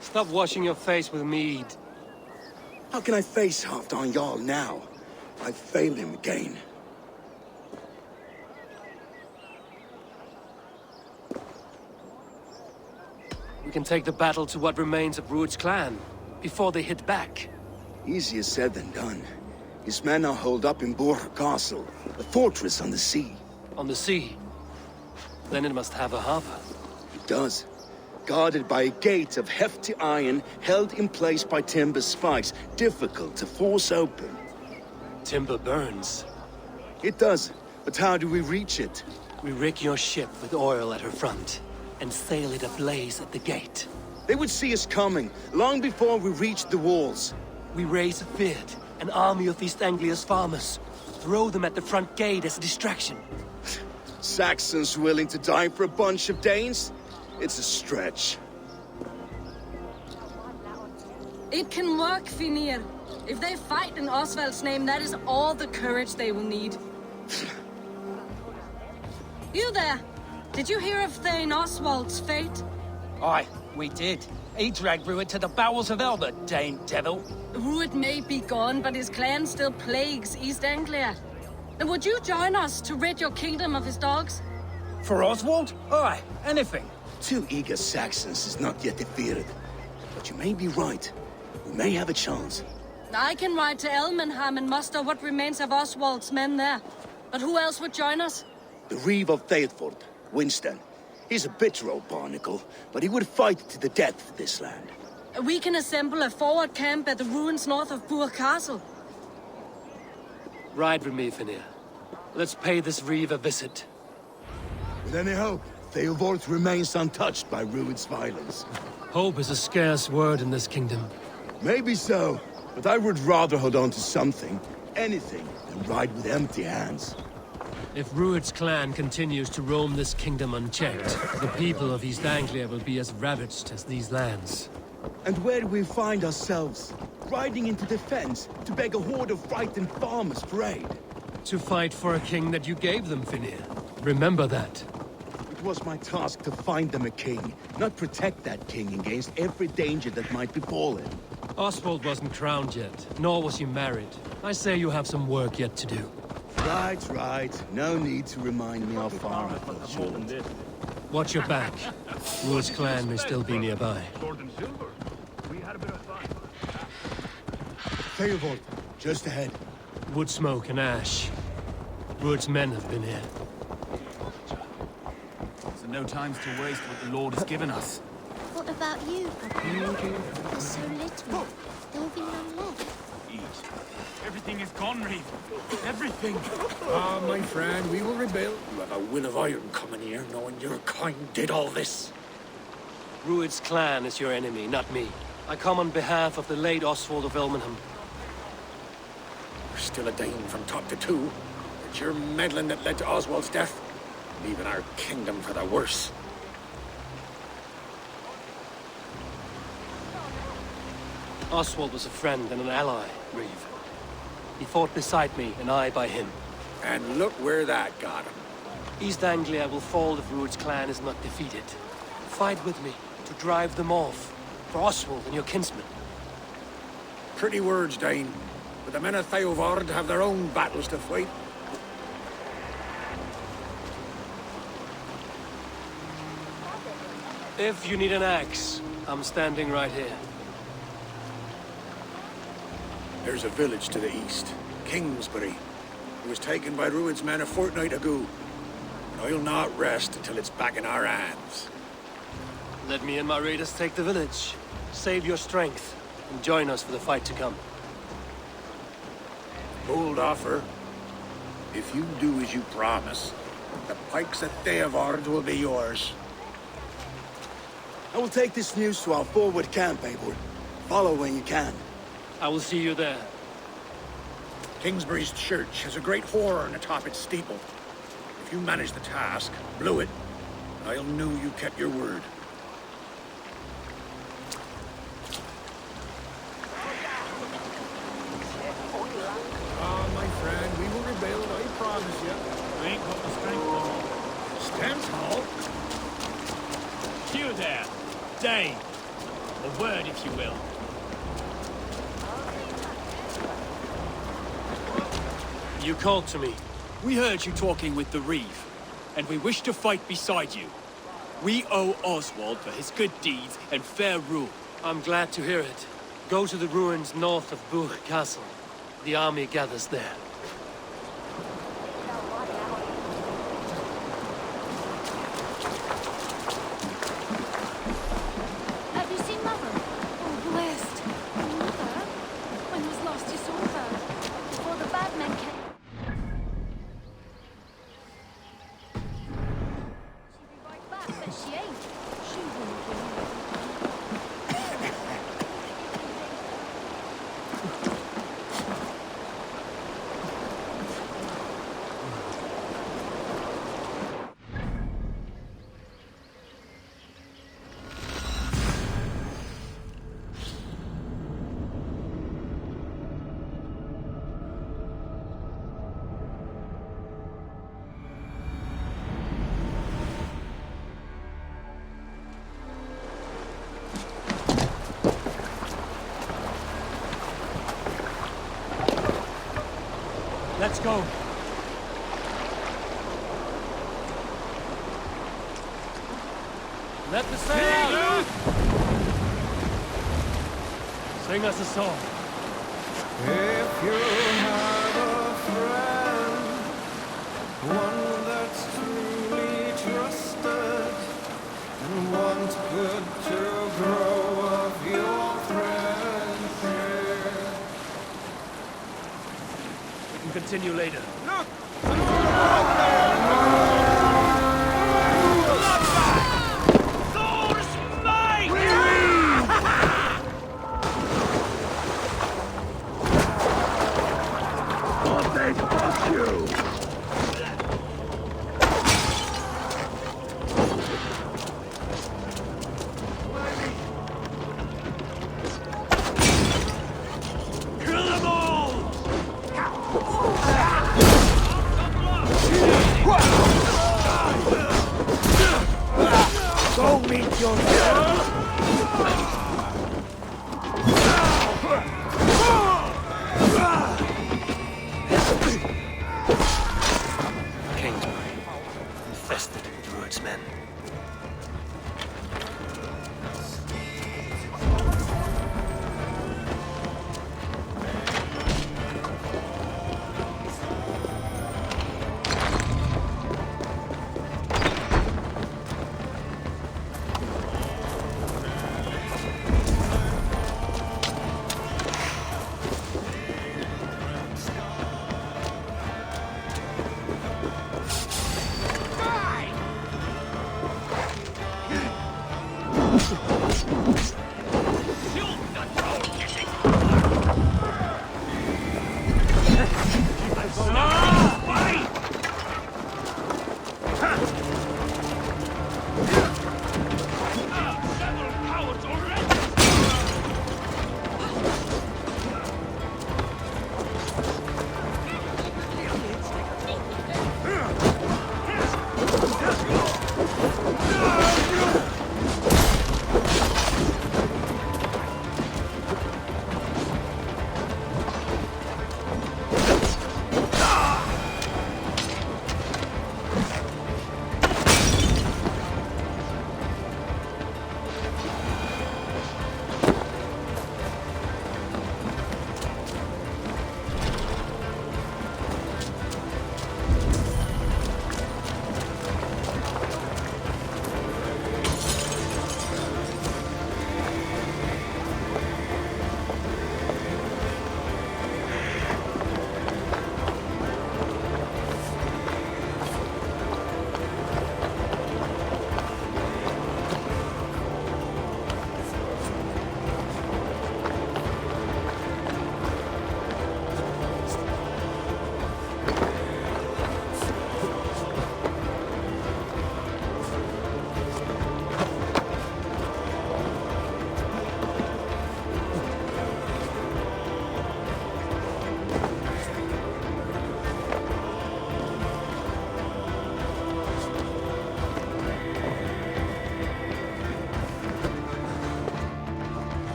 Stop washing your face with mead.
How can I face Halfdan Jarl now? I've failed him again.
We can take the battle to what remains of Rued's clan, before they hit back.
Easier said than done. His men are holed up in Borg Castle, a fortress on the sea.
On the sea? Then it must have a harbor.
It does. Guarded by a gate of hefty iron, held in place by timber spikes, difficult to force open.
Timber burns.
It does, but how do we reach it?
We rig your ship with oil at her front, and sail it ablaze at the gate.
They would see us coming, long before we reached the walls.
We raise a Fyrd, an army of East Anglia's farmers. Throw them at the front gate as a distraction.
Saxons willing to die for a bunch of Danes? It's a stretch.
It can work, Finir. If they fight in Oswald's name, that is all the courage they will need. You there! Did you hear of Thane Oswald's fate?
Aye, we did. He dragged Rued to the bowels of Elba, Dane devil.
Rued may be gone, but his clan still plagues East Anglia. And would you join us to rid your kingdom of his dogs?
For Oswald? Aye, anything.
2 eager Saxons is not yet defeated. But you may be right. We may have a chance.
I can ride to Elmenham and muster what remains of Oswald's men there. But who else would join us?
The Reeve of Thetford, Winston. He's a bitter old barnacle, but he would fight to the death for this land.
We can assemble a forward camp at the ruins north of Burg Castle.
Ride with me, Finir. Let's pay this Reeve a visit.
With any hope, Theodort remains untouched by Rued's violence.
Hope is a scarce word in this kingdom.
Maybe so, but I would rather hold on to something, anything, than ride with empty hands.
If Rued's clan continues to roam this kingdom unchecked, the people of East Anglia will be as ravaged as these lands.
And where do we find ourselves? Riding into defense to beg a horde of frightened farmers for aid.
To fight for a king that you gave them, Finir. Remember that.
It was my task to find them a king, not protect that king against every danger that might befall him.
Oswald wasn't crowned yet, nor was he married. I say you have some work yet to do.
Right. No need to remind me how far I fell short.
Watch your back. Rued's clan may still be nearby.
Theodort, just ahead.
Wood smoke and ash. Rued's men have been here.
So no time's to waste what the Lord has given us.
What about you, Papa? There's so little. There will be none left.
Eat. Everything is gone, Reeve. Everything.
Ah, my friend, we will rebuild. You have a will of iron coming here, knowing your kind did all this.
Rued's clan is your enemy, not me. I come on behalf of the late Oswald of Elmenham.
You're still a Dane from top to two. It's your meddling that led to Oswald's death, leaving our kingdom for the worse.
Oswald was a friend and an ally, Reeve. He fought beside me, and I by him.
And look where that got him.
East Anglia will fall if Rued's clan is not defeated. Fight with me to drive them off, for Oswald and your kinsmen.
Pretty words, Dane. But the men of Theodord have their own battles to fight.
If you need an axe, I'm standing right here.
There's a village to the east, Kingsbury. It was taken by Rued's men a fortnight ago. And I'll not rest until it's back in our hands.
Let me and my raiders take the village. Save your strength, and join us for the fight to come.
Bold offer. If you do as you promise, the pikes at Theodord will be yours.
I will take this news to our forward camp, Eivor. Follow when you can.
I will see you there.
Kingsbury's church has a great horn atop its steeple. If you manage the task, blew it, I'll know you kept your word. Ah, my friend, we will rebuild, I promise you.
I ain't got the strength no more.
Stand tall.
You there, Dane. A word, if you will.
You called to me.
We heard you talking with the Reeve, and we wish to fight beside you. We owe Oswald for his good deeds and fair rule.
I'm glad to hear it. Go to the ruins north of Buch Castle. The army gathers there.
Have you seen Mother? Oh, blessed. Mother? When was last you saw her? Before the bad men came. She'll be right back, but she ain't. She won't be.
Let's go. Let the sail out! Sing us a song.
If you have a friend, one that's truly trusted, and wants good to grow of your friendship.
We can continue later.
Look!
Go meet your death!
Kingsbury, infested with Druid's men.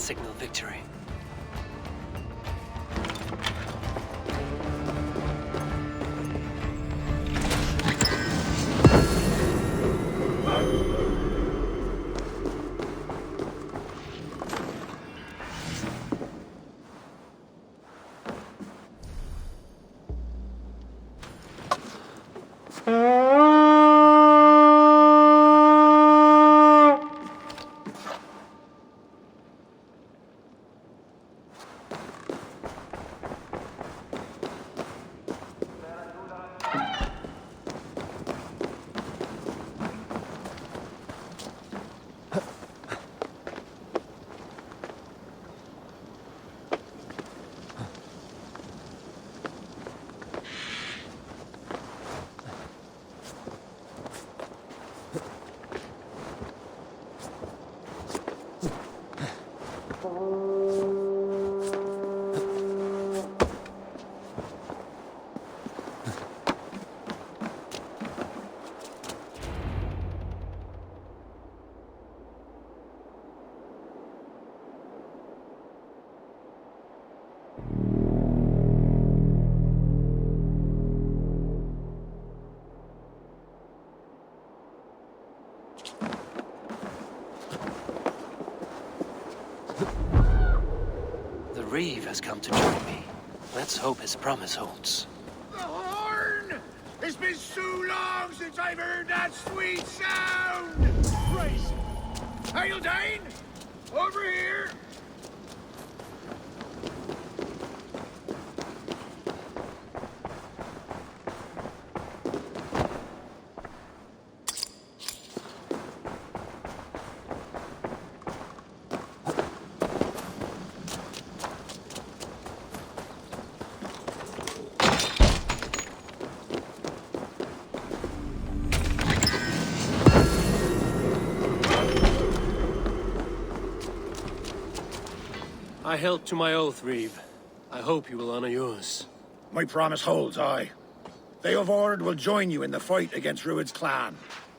Signal victory. The Reeve has come to join me. Let's hope his promise holds.
The horn! It's been so long since I've heard that sweet sound! Christ! Haldane! Over here!
I held to my oath, Reeve. I hope you will honor yours.
My promise holds, aye. They of Ord will join you in the fight against Rued's clan.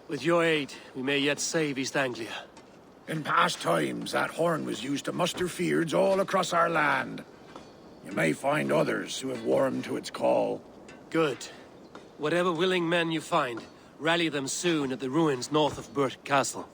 With your aid, we may yet save East Anglia.
In past times, that horn was used to muster fyrds all across our land. You may find others who have warmed to its call.
Good. Whatever willing men you find, rally them soon at the ruins north of Burt Castle.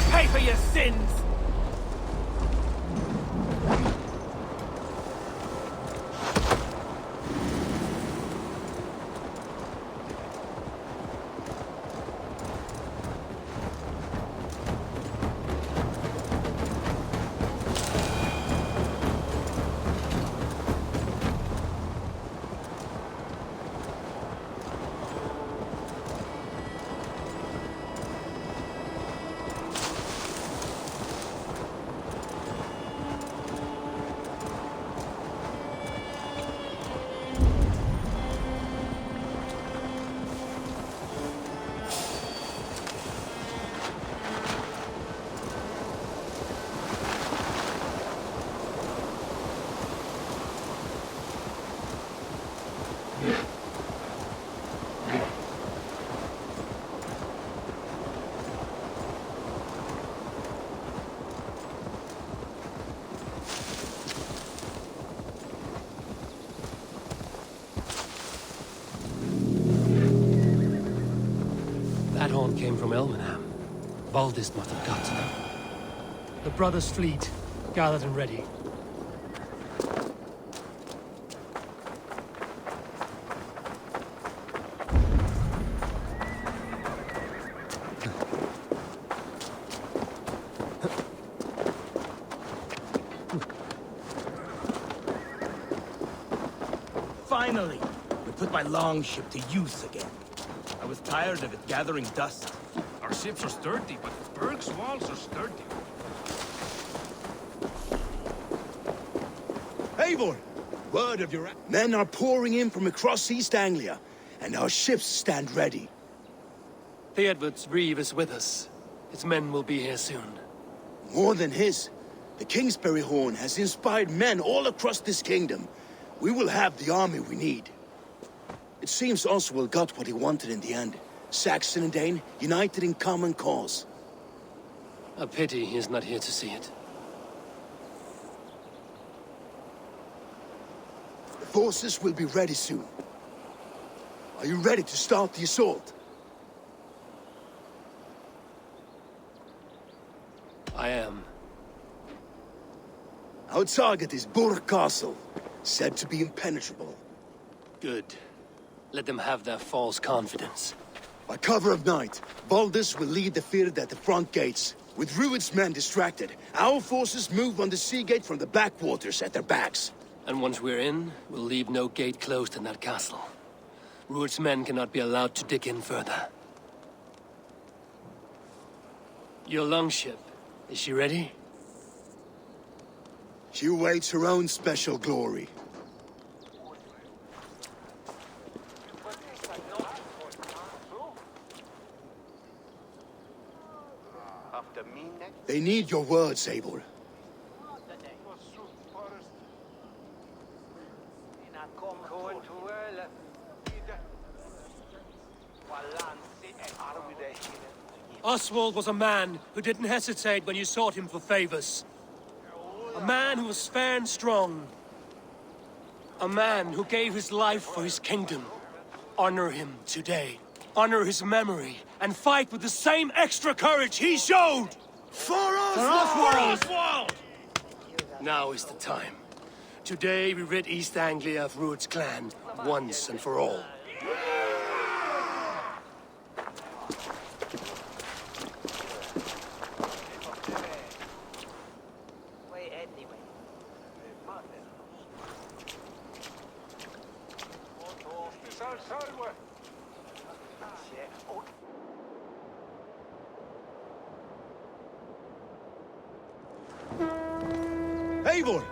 pay for your sins!
That horn came from Elmenham. Baldist must have got to them. The brothers' fleet, gathered and ready.
Finally! We put my longship to use again. I was tired of it gathering dust.
Our ships are sturdy, but Berg's walls are sturdy.
Eivor! Word of your... Men are pouring in from across East Anglia, and our ships stand ready.
Theodward's reeve is with us. His men will be here soon.
More than his. The Kingsbury Horn has inspired men all across this kingdom. We will have the army we need. It seems Oswald got what he wanted in the end. Saxon and Dane, united in common cause.
A pity he is not here to see it.
The forces will be ready soon. Are you ready to start the assault?
I am.
Our target is Burg Castle, said to be impenetrable.
Good. Let them have their false confidence.
By cover of night, Baldus will lead the field at the front gates. With Rued's men distracted, our forces move on the sea gate from the backwaters at their backs.
And once we're in, we'll leave no gate closed in that castle. Rued's men cannot be allowed to dig in further. Your longship, is she ready?
She awaits her own special glory. They need your words, Eivor.
Oswald was a man who didn't hesitate when you sought him for favors. A man who was fair and strong. A man who gave his life for his kingdom. Honor him today. Honor his memory. And fight with the same extra courage he showed!
For Oswald!
For Oswald! Now is the time. Today we rid East Anglia of Rued's clan, once and for all.
Eivor!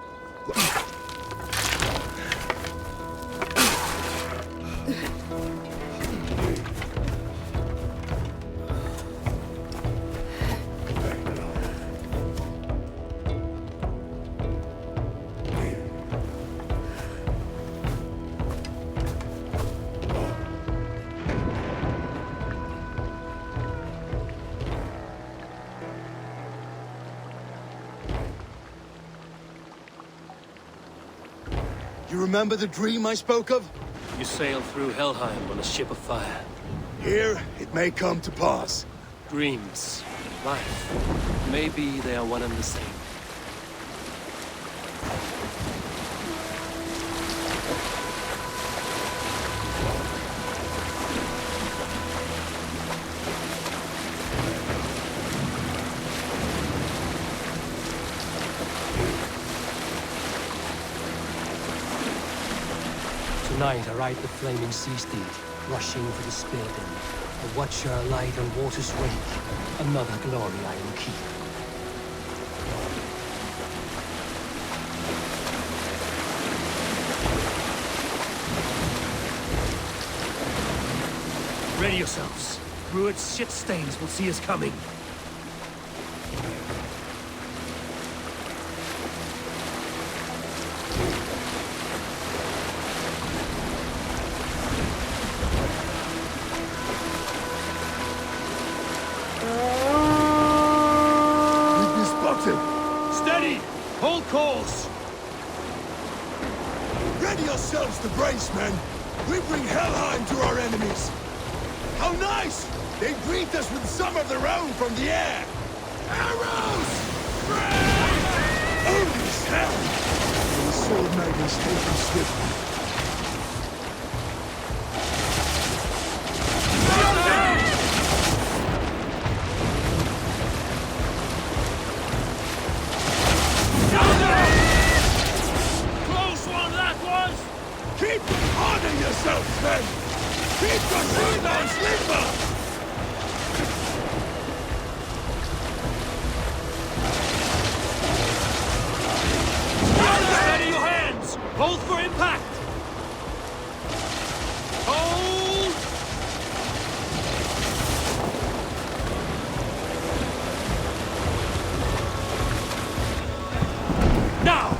You remember the dream I spoke of?
You sailed through Helheim on a ship of fire.
Here, it may come to pass.
Dreams, life. Maybe they are one and the same. Tonight I ride the flaming sea steed, rushing for the spear den. A watcher alight on water's wake, another glory I will keep.
Ready yourselves. Rued's shit stains will see us coming.
Steady!
Hold course!
Ready yourselves to brace, men! We bring Helheim to our enemies! How nice! They greet us with some of their own from the air! Arrows! Holy hell! The sword maidens taken swiftly. Keep honoring yourselves, men! Keep your shoulders limber!
Steady your hands! Hold for impact! Hold! Now!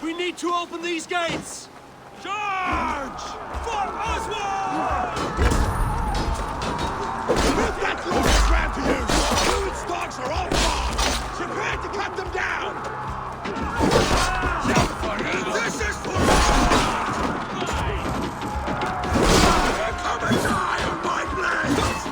We need to open these gates! Charge! For Oswald!
With that loose grab to use, Rued's dogs are all gone! Prepare to cut them down! This is for come and die on my blades!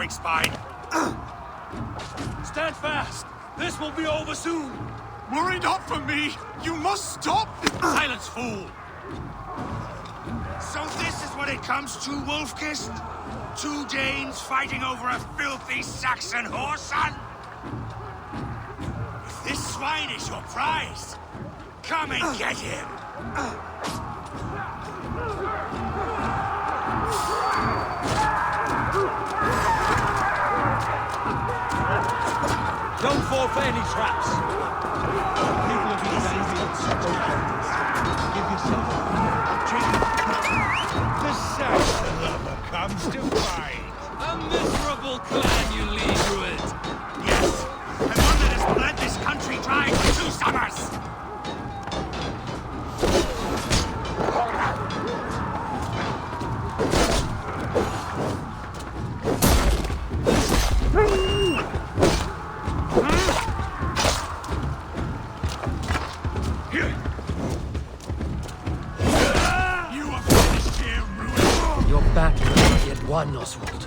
quick spine.
Stand fast! This will be over soon!
Worry not for me! You must stop!
Silence, fool!
So this is what it comes to, Wolfkist? 2 Danes fighting over a filthy Saxon whoreson? If this swine is your prize, come and get him!
Don't fall for any traps. People of these angels, give yourself a drink.
The Saxon lover comes to fight.
A miserable clan you lead, Druid!
Yes, and one that has bled this country dry for 2 summers!
One, Oswald.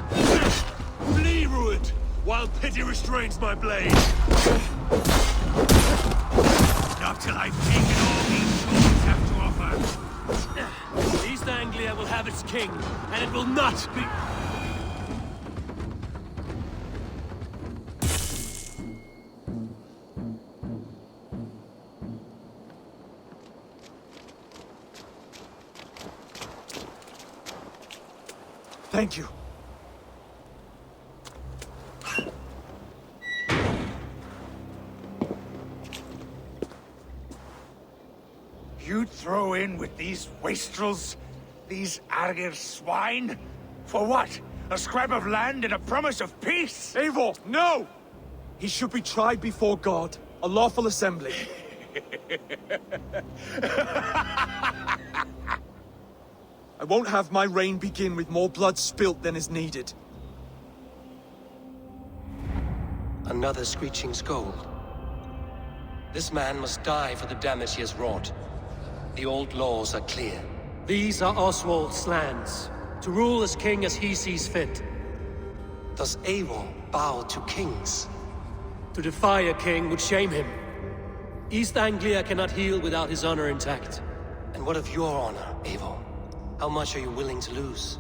Flee, Ruined, while pity restrains my blade.
Not till I've taken all these swords have to offer.
East Anglia will have its king, and it will not be...
Thank you.
You'd throw in with these wastrels? These Argir swine? For what? A scrap of land and a promise of peace?
Eivor, no! He should be tried before God, a lawful assembly. I won't have my reign begin with more blood spilt than is needed.
Another screeching scold. This man must die for the damage he has wrought. The old laws are clear.
These are Oswald's lands, to rule as king as he sees fit.
Does Eivor bow to kings?
To defy a king would shame him. East Anglia cannot heal without his honor intact.
And what of your honor, Eivor? How much are you willing to lose?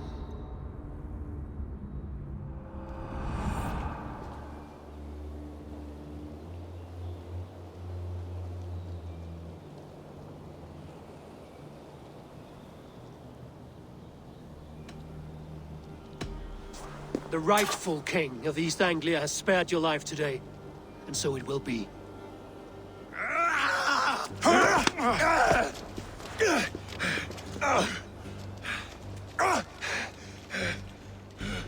The rightful king of East Anglia has spared your life today, and so it will be.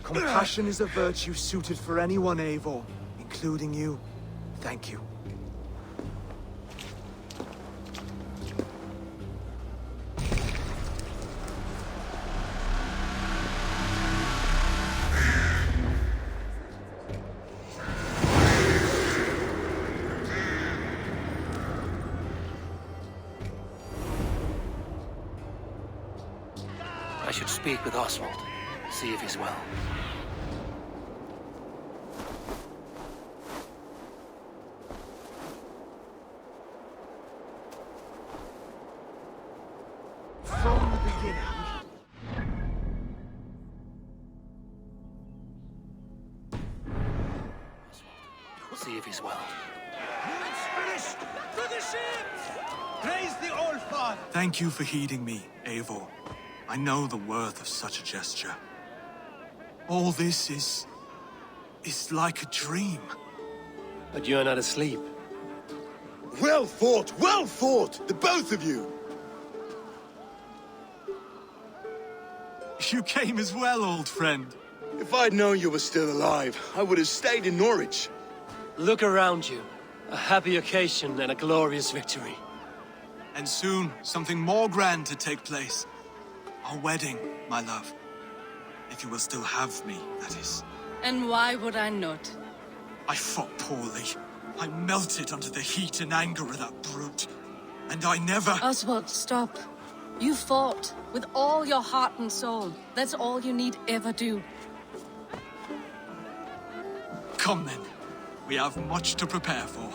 Compassion is a virtue suited for anyone, Eivor, including you. Thank you.
I should speak with Oswald, see if he's well.
From the beginning.
See if he's well.
It's finished! To the ships! Praise the Old Father!
Thank you for heeding me, Eivor. I know the worth of such a gesture. All this is like a dream.
But you're not asleep.
Well fought, the both of you!
You came as well, old friend.
If I'd known you were still alive, I would have stayed in Norwich.
Look around you. A happy occasion and a glorious victory.
And soon, something more grand to take place. Our wedding, my love. If you will still have me, that is.
And why would I not?
I fought poorly. I melted under the heat and anger of that brute. And I never...
Oswald, stop. You fought with all your heart and soul. That's all you need ever do.
Come then. We have much to prepare for.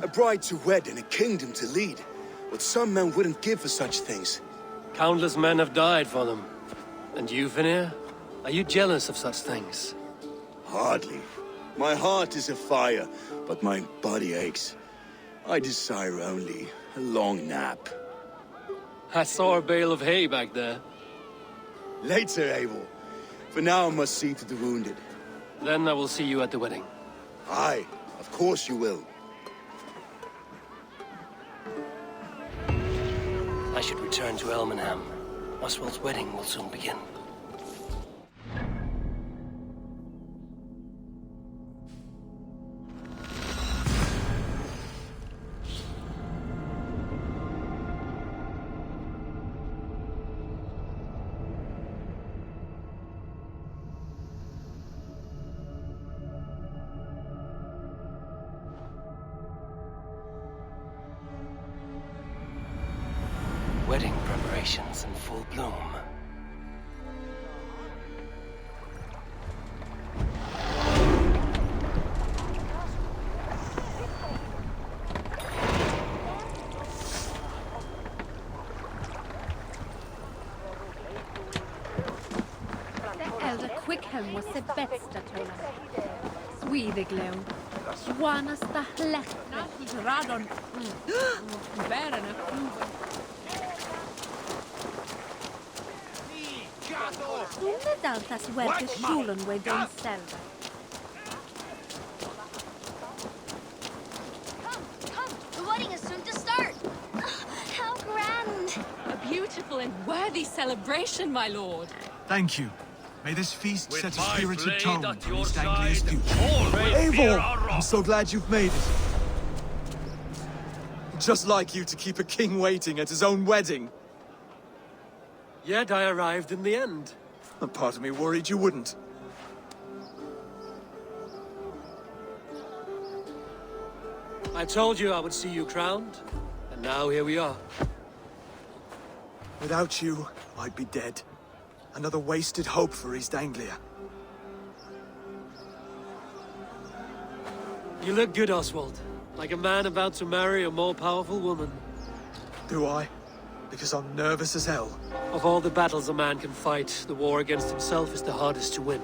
A bride to wed and a kingdom to lead. What some men wouldn't give for such things.
Countless men have died for them. And you, Veneer? Are you jealous of such things?
Hardly. My heart is afire, but my body aches. I desire only a long nap.
I saw a bale of hay back there.
Later, Eivor. For now, I must see to the wounded.
Then I will see you at the wedding.
Aye, of course you will.
I should return to Elmenham. Oswald's wedding will soon begin. Wedding preparations in full bloom.
The elder Quickhelm was the bästa trollen. Swedeglöm. Svanasta lättna. Radon. Bärarna proven. Unedaltas verkar kjolen vid den Selvik.
Come! The wedding is soon to start! How grand!
A beautiful and worthy celebration, my lord.
Thank you. May this feast set a
my
spirited
blade
tone
at
for
your
East Anglia's
side,
future.
always fear
Eivor!
our
I'm so glad you've made it. Just like you to keep a king waiting at his own wedding.
Yet I arrived in the end.
A part of me worried you wouldn't.
I told you I would see you crowned, and now here we are.
Without you, I'd be dead. Another wasted hope for East Anglia.
You look good, Oswald. Like a man about to marry a more powerful woman.
Do I? Because I'm nervous as hell.
Of all the battles a man can fight, the war against himself is the hardest to win.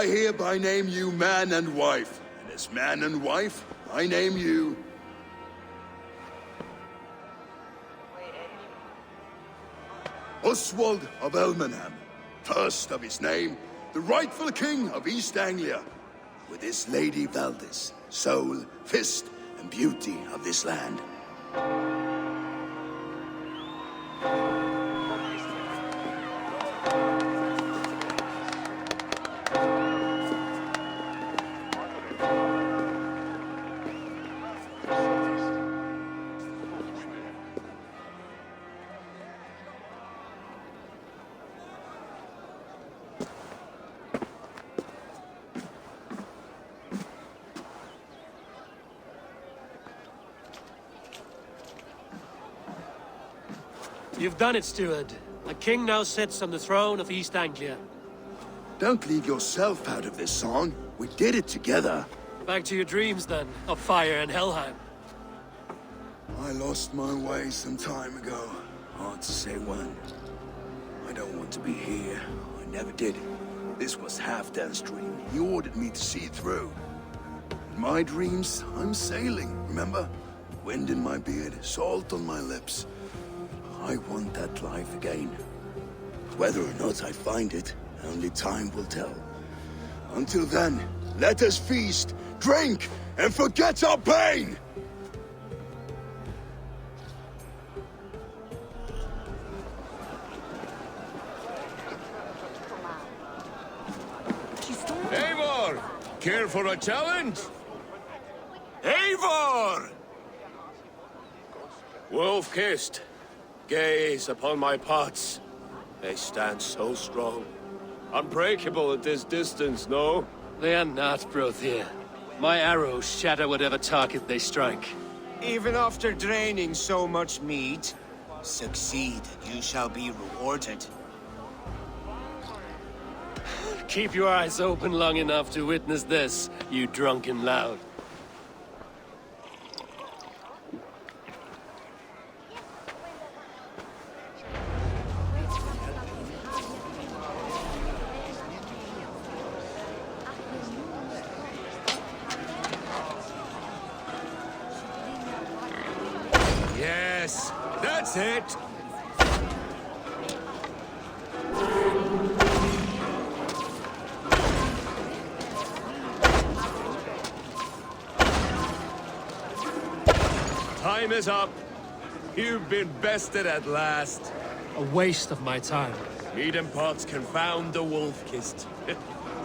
I hereby name you man and wife, and as man and wife, I name you... Oswald of Elmenham, first of his name, the rightful king of East Anglia, with his lady Valdis, soul, fist, and beauty of this land.
You've done it, steward. A king now sits on the throne of East Anglia.
Don't leave yourself out of this song. We did it together.
Back to your dreams, then, of fire and Helheim.
I lost my way some time ago. Hard to say when. I don't want to be here. I never did. This was Halfdan's dream. He ordered me to see it through. In my dreams, I'm sailing, remember? Wind in my beard, salt on my lips. I want that life again. Whether or not I find it, only time will tell. Until then, let us feast, drink, and forget our pain!
Eivor! Care for a challenge? Eivor! Wolf-kissed. Gaze upon my pots. They stand so strong. Unbreakable at this distance, no?
They are not, Brothir. My arrows shatter whatever target they strike.
Even after draining so much meat, succeed and you shall be rewarded.
Keep your eyes open long enough to witness this, you drunken lout.
Yes, that's it! Time is up. You've been bested at last.
A waste of my time.
Meat and pots confound the wolf-kissed.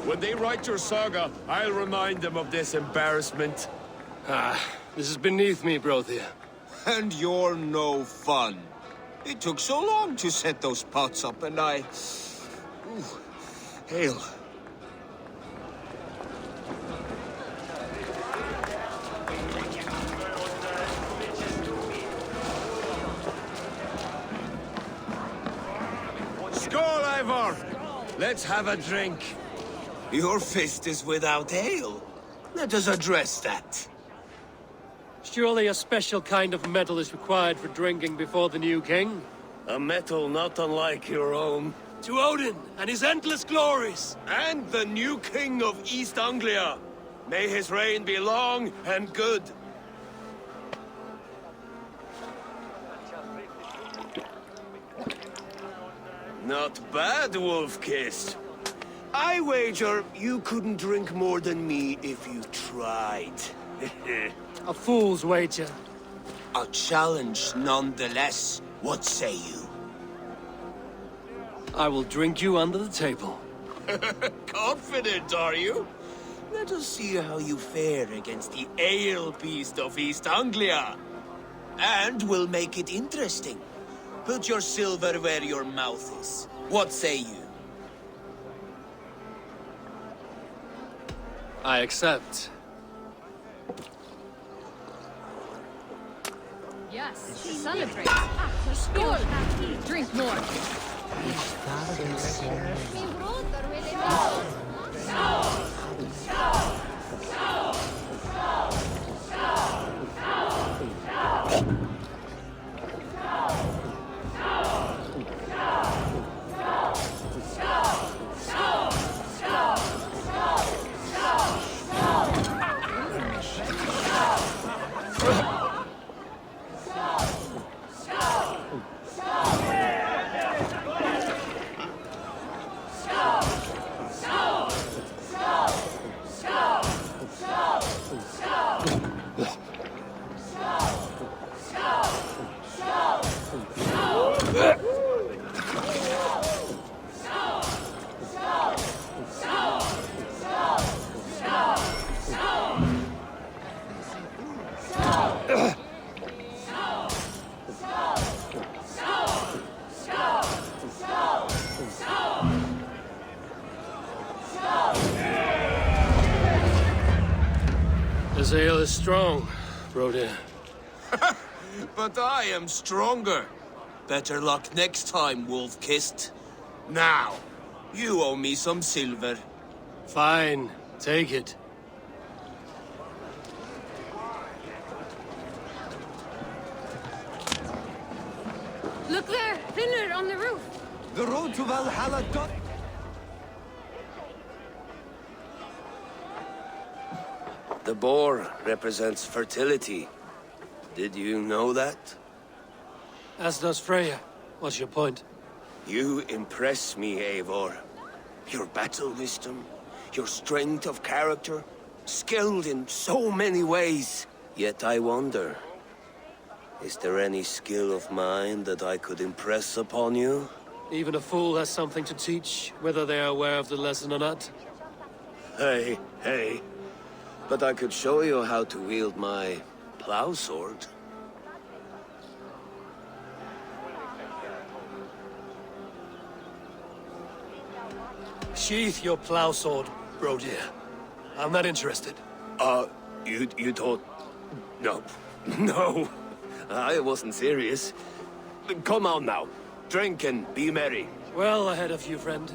When they write your saga, I'll remind them of this embarrassment.
This is beneath me, Brothir.
And you're no fun. It took so long to set those pots up, and I... Ooh, hail.
Skål, Eivor! Let's have a drink.
Your fist is without ale. Let us address that.
Surely a special kind of metal is required for drinking before the new king?
A metal not unlike your own.
To Odin and his endless glories!
And the new king of East Anglia. May his reign be long and good. Not bad, Wolf-kissed. I wager you couldn't drink more than me if you tried.
A fool's wager.
A challenge nonetheless. What say you?
I will drink you under the table.
Confident, are you? Let us see how you fare against the ale beast of East Anglia. And we'll make it interesting. Put your silver where your mouth is. What say you?
I accept.
Yes, celebrate. Skål! Drink more.
strong, Brody.
But I am stronger. Better luck next time, wolf-kissed. Now, you owe me some silver.
Fine, take it.
Look there, Finner on the roof.
The road to Valhalla
The boar represents fertility. Did you know that?
As does Freya. What's your point?
You impress me, Eivor. Your battle wisdom, your strength of character, skilled in so many ways. Yet I wonder, is there any skill of mine that I could impress upon you?
Even a fool has something to teach, whether they are aware of the lesson or not.
Hey. But I could show you how to wield my plow sword.
Sheath your plow sword, Brody. I'm not interested.
You thought... No. No. I wasn't serious. Come on now. Drink and be merry.
Well ahead of you, friend.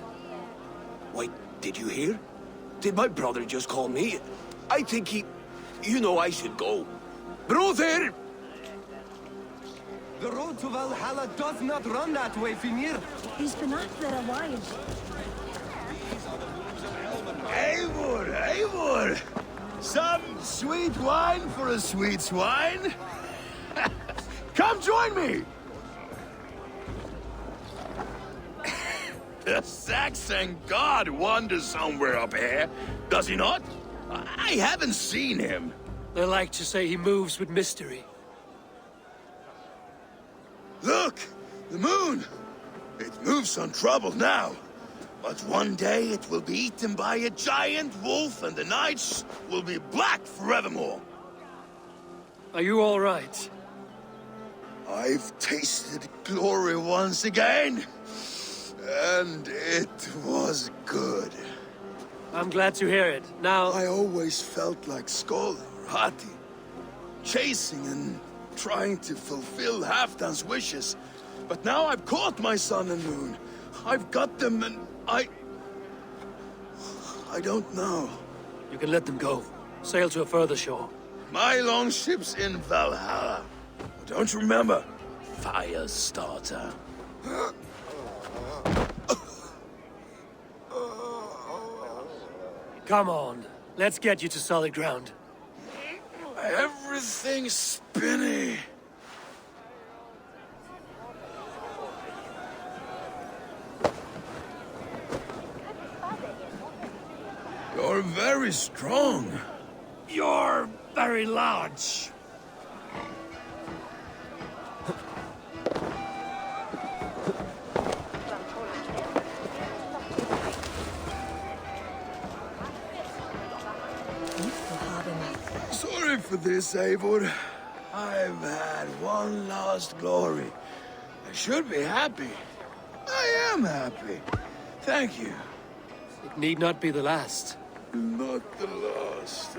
Wait, did you hear? Did my brother just call me? I think he... You know I should go. Brother!
The road to Valhalla does not run that way, Finir.
He's been up there a while.
Eivor! Some sweet wine for a sweet swine? Come join me! The Saxon god wanders somewhere up here, does he not? I haven't seen him.
They like to say he moves with mystery.
Look! The moon! It moves untroubled now. But one day it will be eaten by a giant wolf and the nights will be black forevermore.
Are you all right?
I've tasted glory once again. And it was good.
I'm glad to hear it. Now...
I always felt like Skoll or Hati. Chasing and trying to fulfill Halfdan's wishes. But now I've caught my sun and moon. I've got them and I don't know.
You can let them go. Sail to a further shore.
My longship's in Valhalla. Don't you remember? Fire starter.
Come on. Let's get you to solid ground.
Everything's spinny. You're very strong.
You're very large.
Sorry for this, Eivor. I've had one last glory. I should be happy. I am happy. Thank you.
It need not be the last.
Not the last.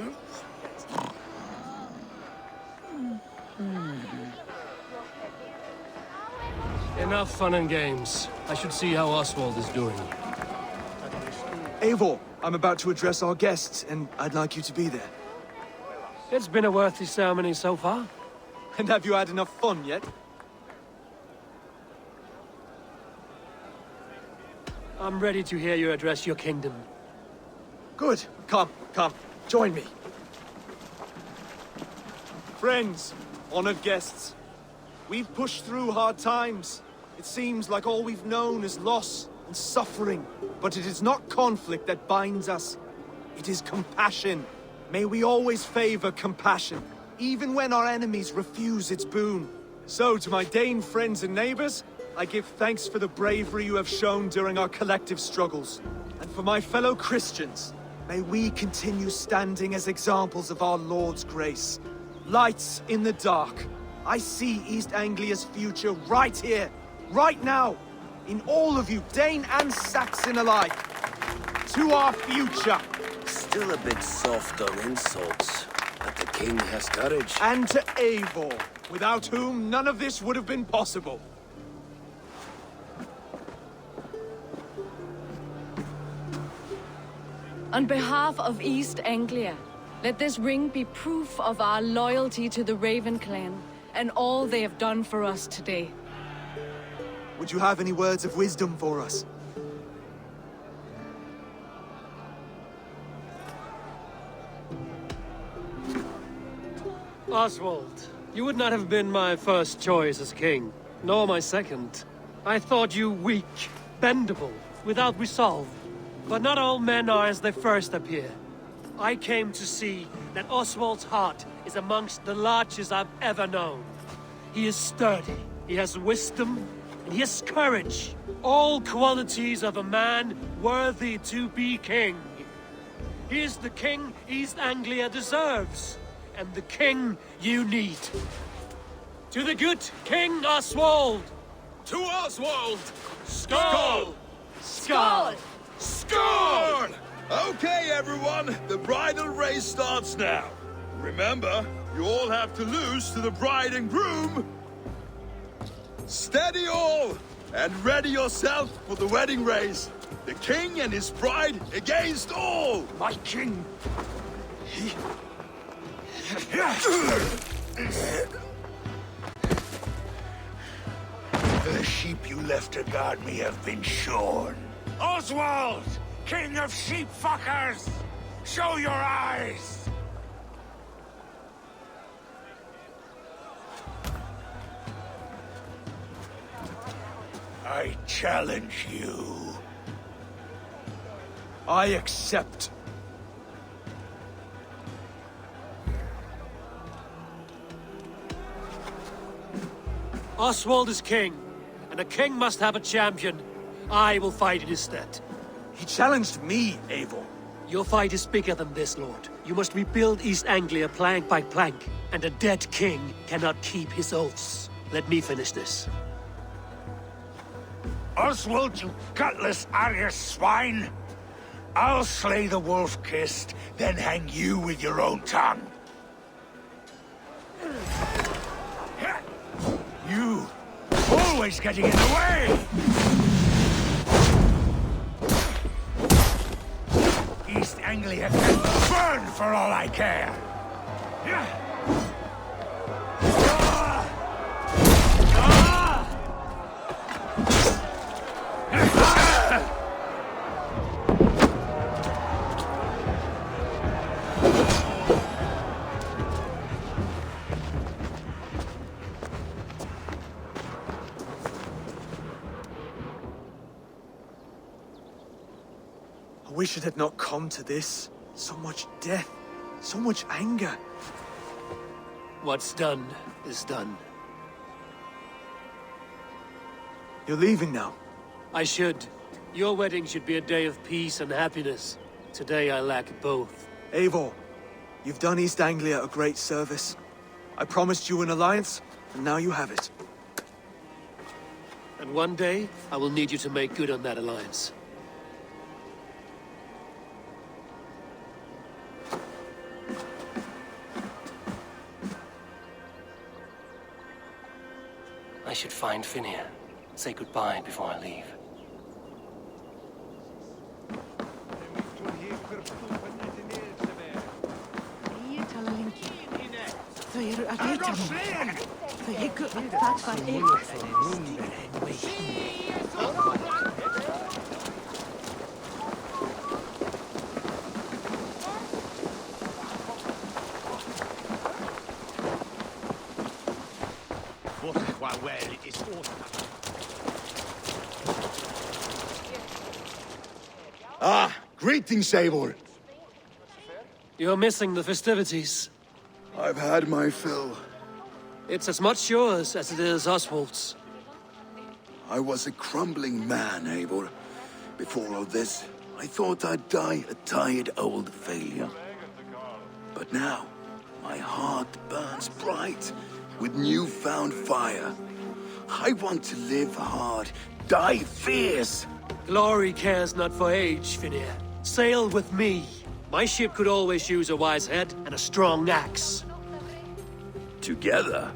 Enough fun and games. I should see how Oswald is doing.
Eivor, I'm about to address our guests, and I'd like you to be there.
It's been a worthy ceremony so far.
And have you had enough fun yet?
I'm ready to hear you address your kingdom.
Good. Come. Join me. Friends, honored guests. We've pushed through hard times. It seems like all we've known is loss and suffering. But it is not conflict that binds us. It is compassion. May we always favor compassion, even when our enemies refuse its boon. So, to my Dane friends and neighbors, I give thanks for the bravery you have shown during our collective struggles. And for my fellow Christians, may we continue standing as examples of our Lord's grace. Lights in the dark. I see East Anglia's future right here, right now, in all of you, Dane and Saxon alike. To our future.
Still a bit soft on insults, but the king has courage.
And to Eivor, without whom none of this would have been possible.
On behalf of East Anglia, let this ring be proof of our loyalty to the Raven clan and all they have done for us today.
Would you have any words of wisdom for us?
Oswald, you would not have been my first choice as king, nor my second. I thought you weak, bendable, without resolve. But not all men are as they first appear. I came to see that Oswald's heart is amongst the largest I've ever known. He is sturdy, he has wisdom, and he has courage. All qualities of a man worthy to be king. He is the king East Anglia deserves, and the king you need. To the good King Oswald!
To Oswald!
Skull!
Skull! Score! Okay, everyone, the bridal race starts now. Remember, you all have to lose to the bride and groom. Steady all, and ready yourself for the wedding race. The king and his bride against all.
My king. The sheep you left to guard me have been shorn. Oswald! King of sheep fuckers! Show your eyes! I challenge you.
I accept.
Oswald is king, and a king must have a champion. I will fight in his stead.
He challenged me, Eivor.
Your fight is bigger than this, Lord. You must rebuild East Anglia plank by plank, and a dead king cannot keep his oaths. Let me finish this.
Oswald, you gutless Arya swine! I'll slay the wolf-kissed, then hang you with your own tongue. You, always getting in the way! East Anglia can burn for all I care!
I wish it had not come to this. So much death, so much anger.
What's done is done.
You're leaving now.
I should. Your wedding should be a day of peace and happiness. Today I lack both.
Eivor, you've done East Anglia a great service. I promised you an alliance, and now you have it.
And one day, I will need you to make good on that alliance. I should find Finir. Say goodbye before I leave.
Ah, greetings, Eivor.
You're missing the festivities.
I've had my fill.
It's as much yours as it is Oswald's.
I was a crumbling man, Eivor. Before all this, I thought I'd die a tired old failure. But now, my heart burns bright with newfound fire. I want to live hard, die fierce.
Glory cares not for age, Finir. Sail with me. My ship could always use a wise head and a strong axe.
Together?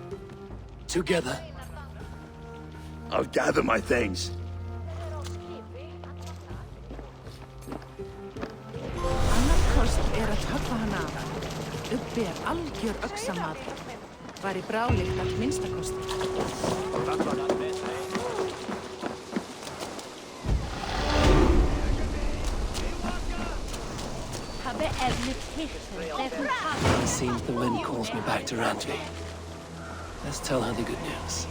Together.
I'll gather my things.
Annað kost að höggva hann af. Uppi algjör öxamaður. Væri bráðlíkt að minnsta kosti.
It seems the wind calls me back to Randvi. Let's tell her the good news.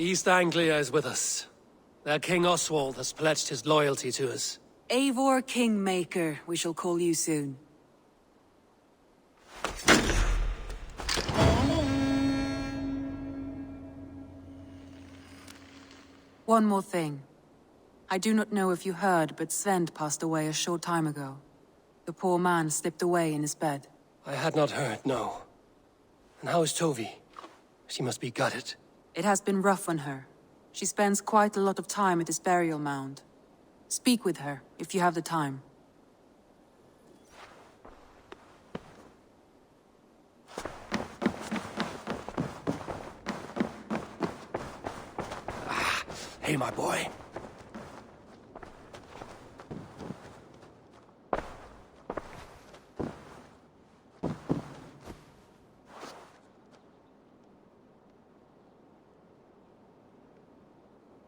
East Anglia is with us. Their King Oswald has pledged his loyalty to us.
Eivor Kingmaker, we shall call you soon. One more thing. I do not know if you heard, but Svend passed away a short time ago. The poor man slipped away in his bed.
I had not heard, no. And how is Tovi? She must be gutted.
It has been rough on her. She spends quite a lot of time at his burial mound. Speak with her, if you have the time.
Hey, my boy.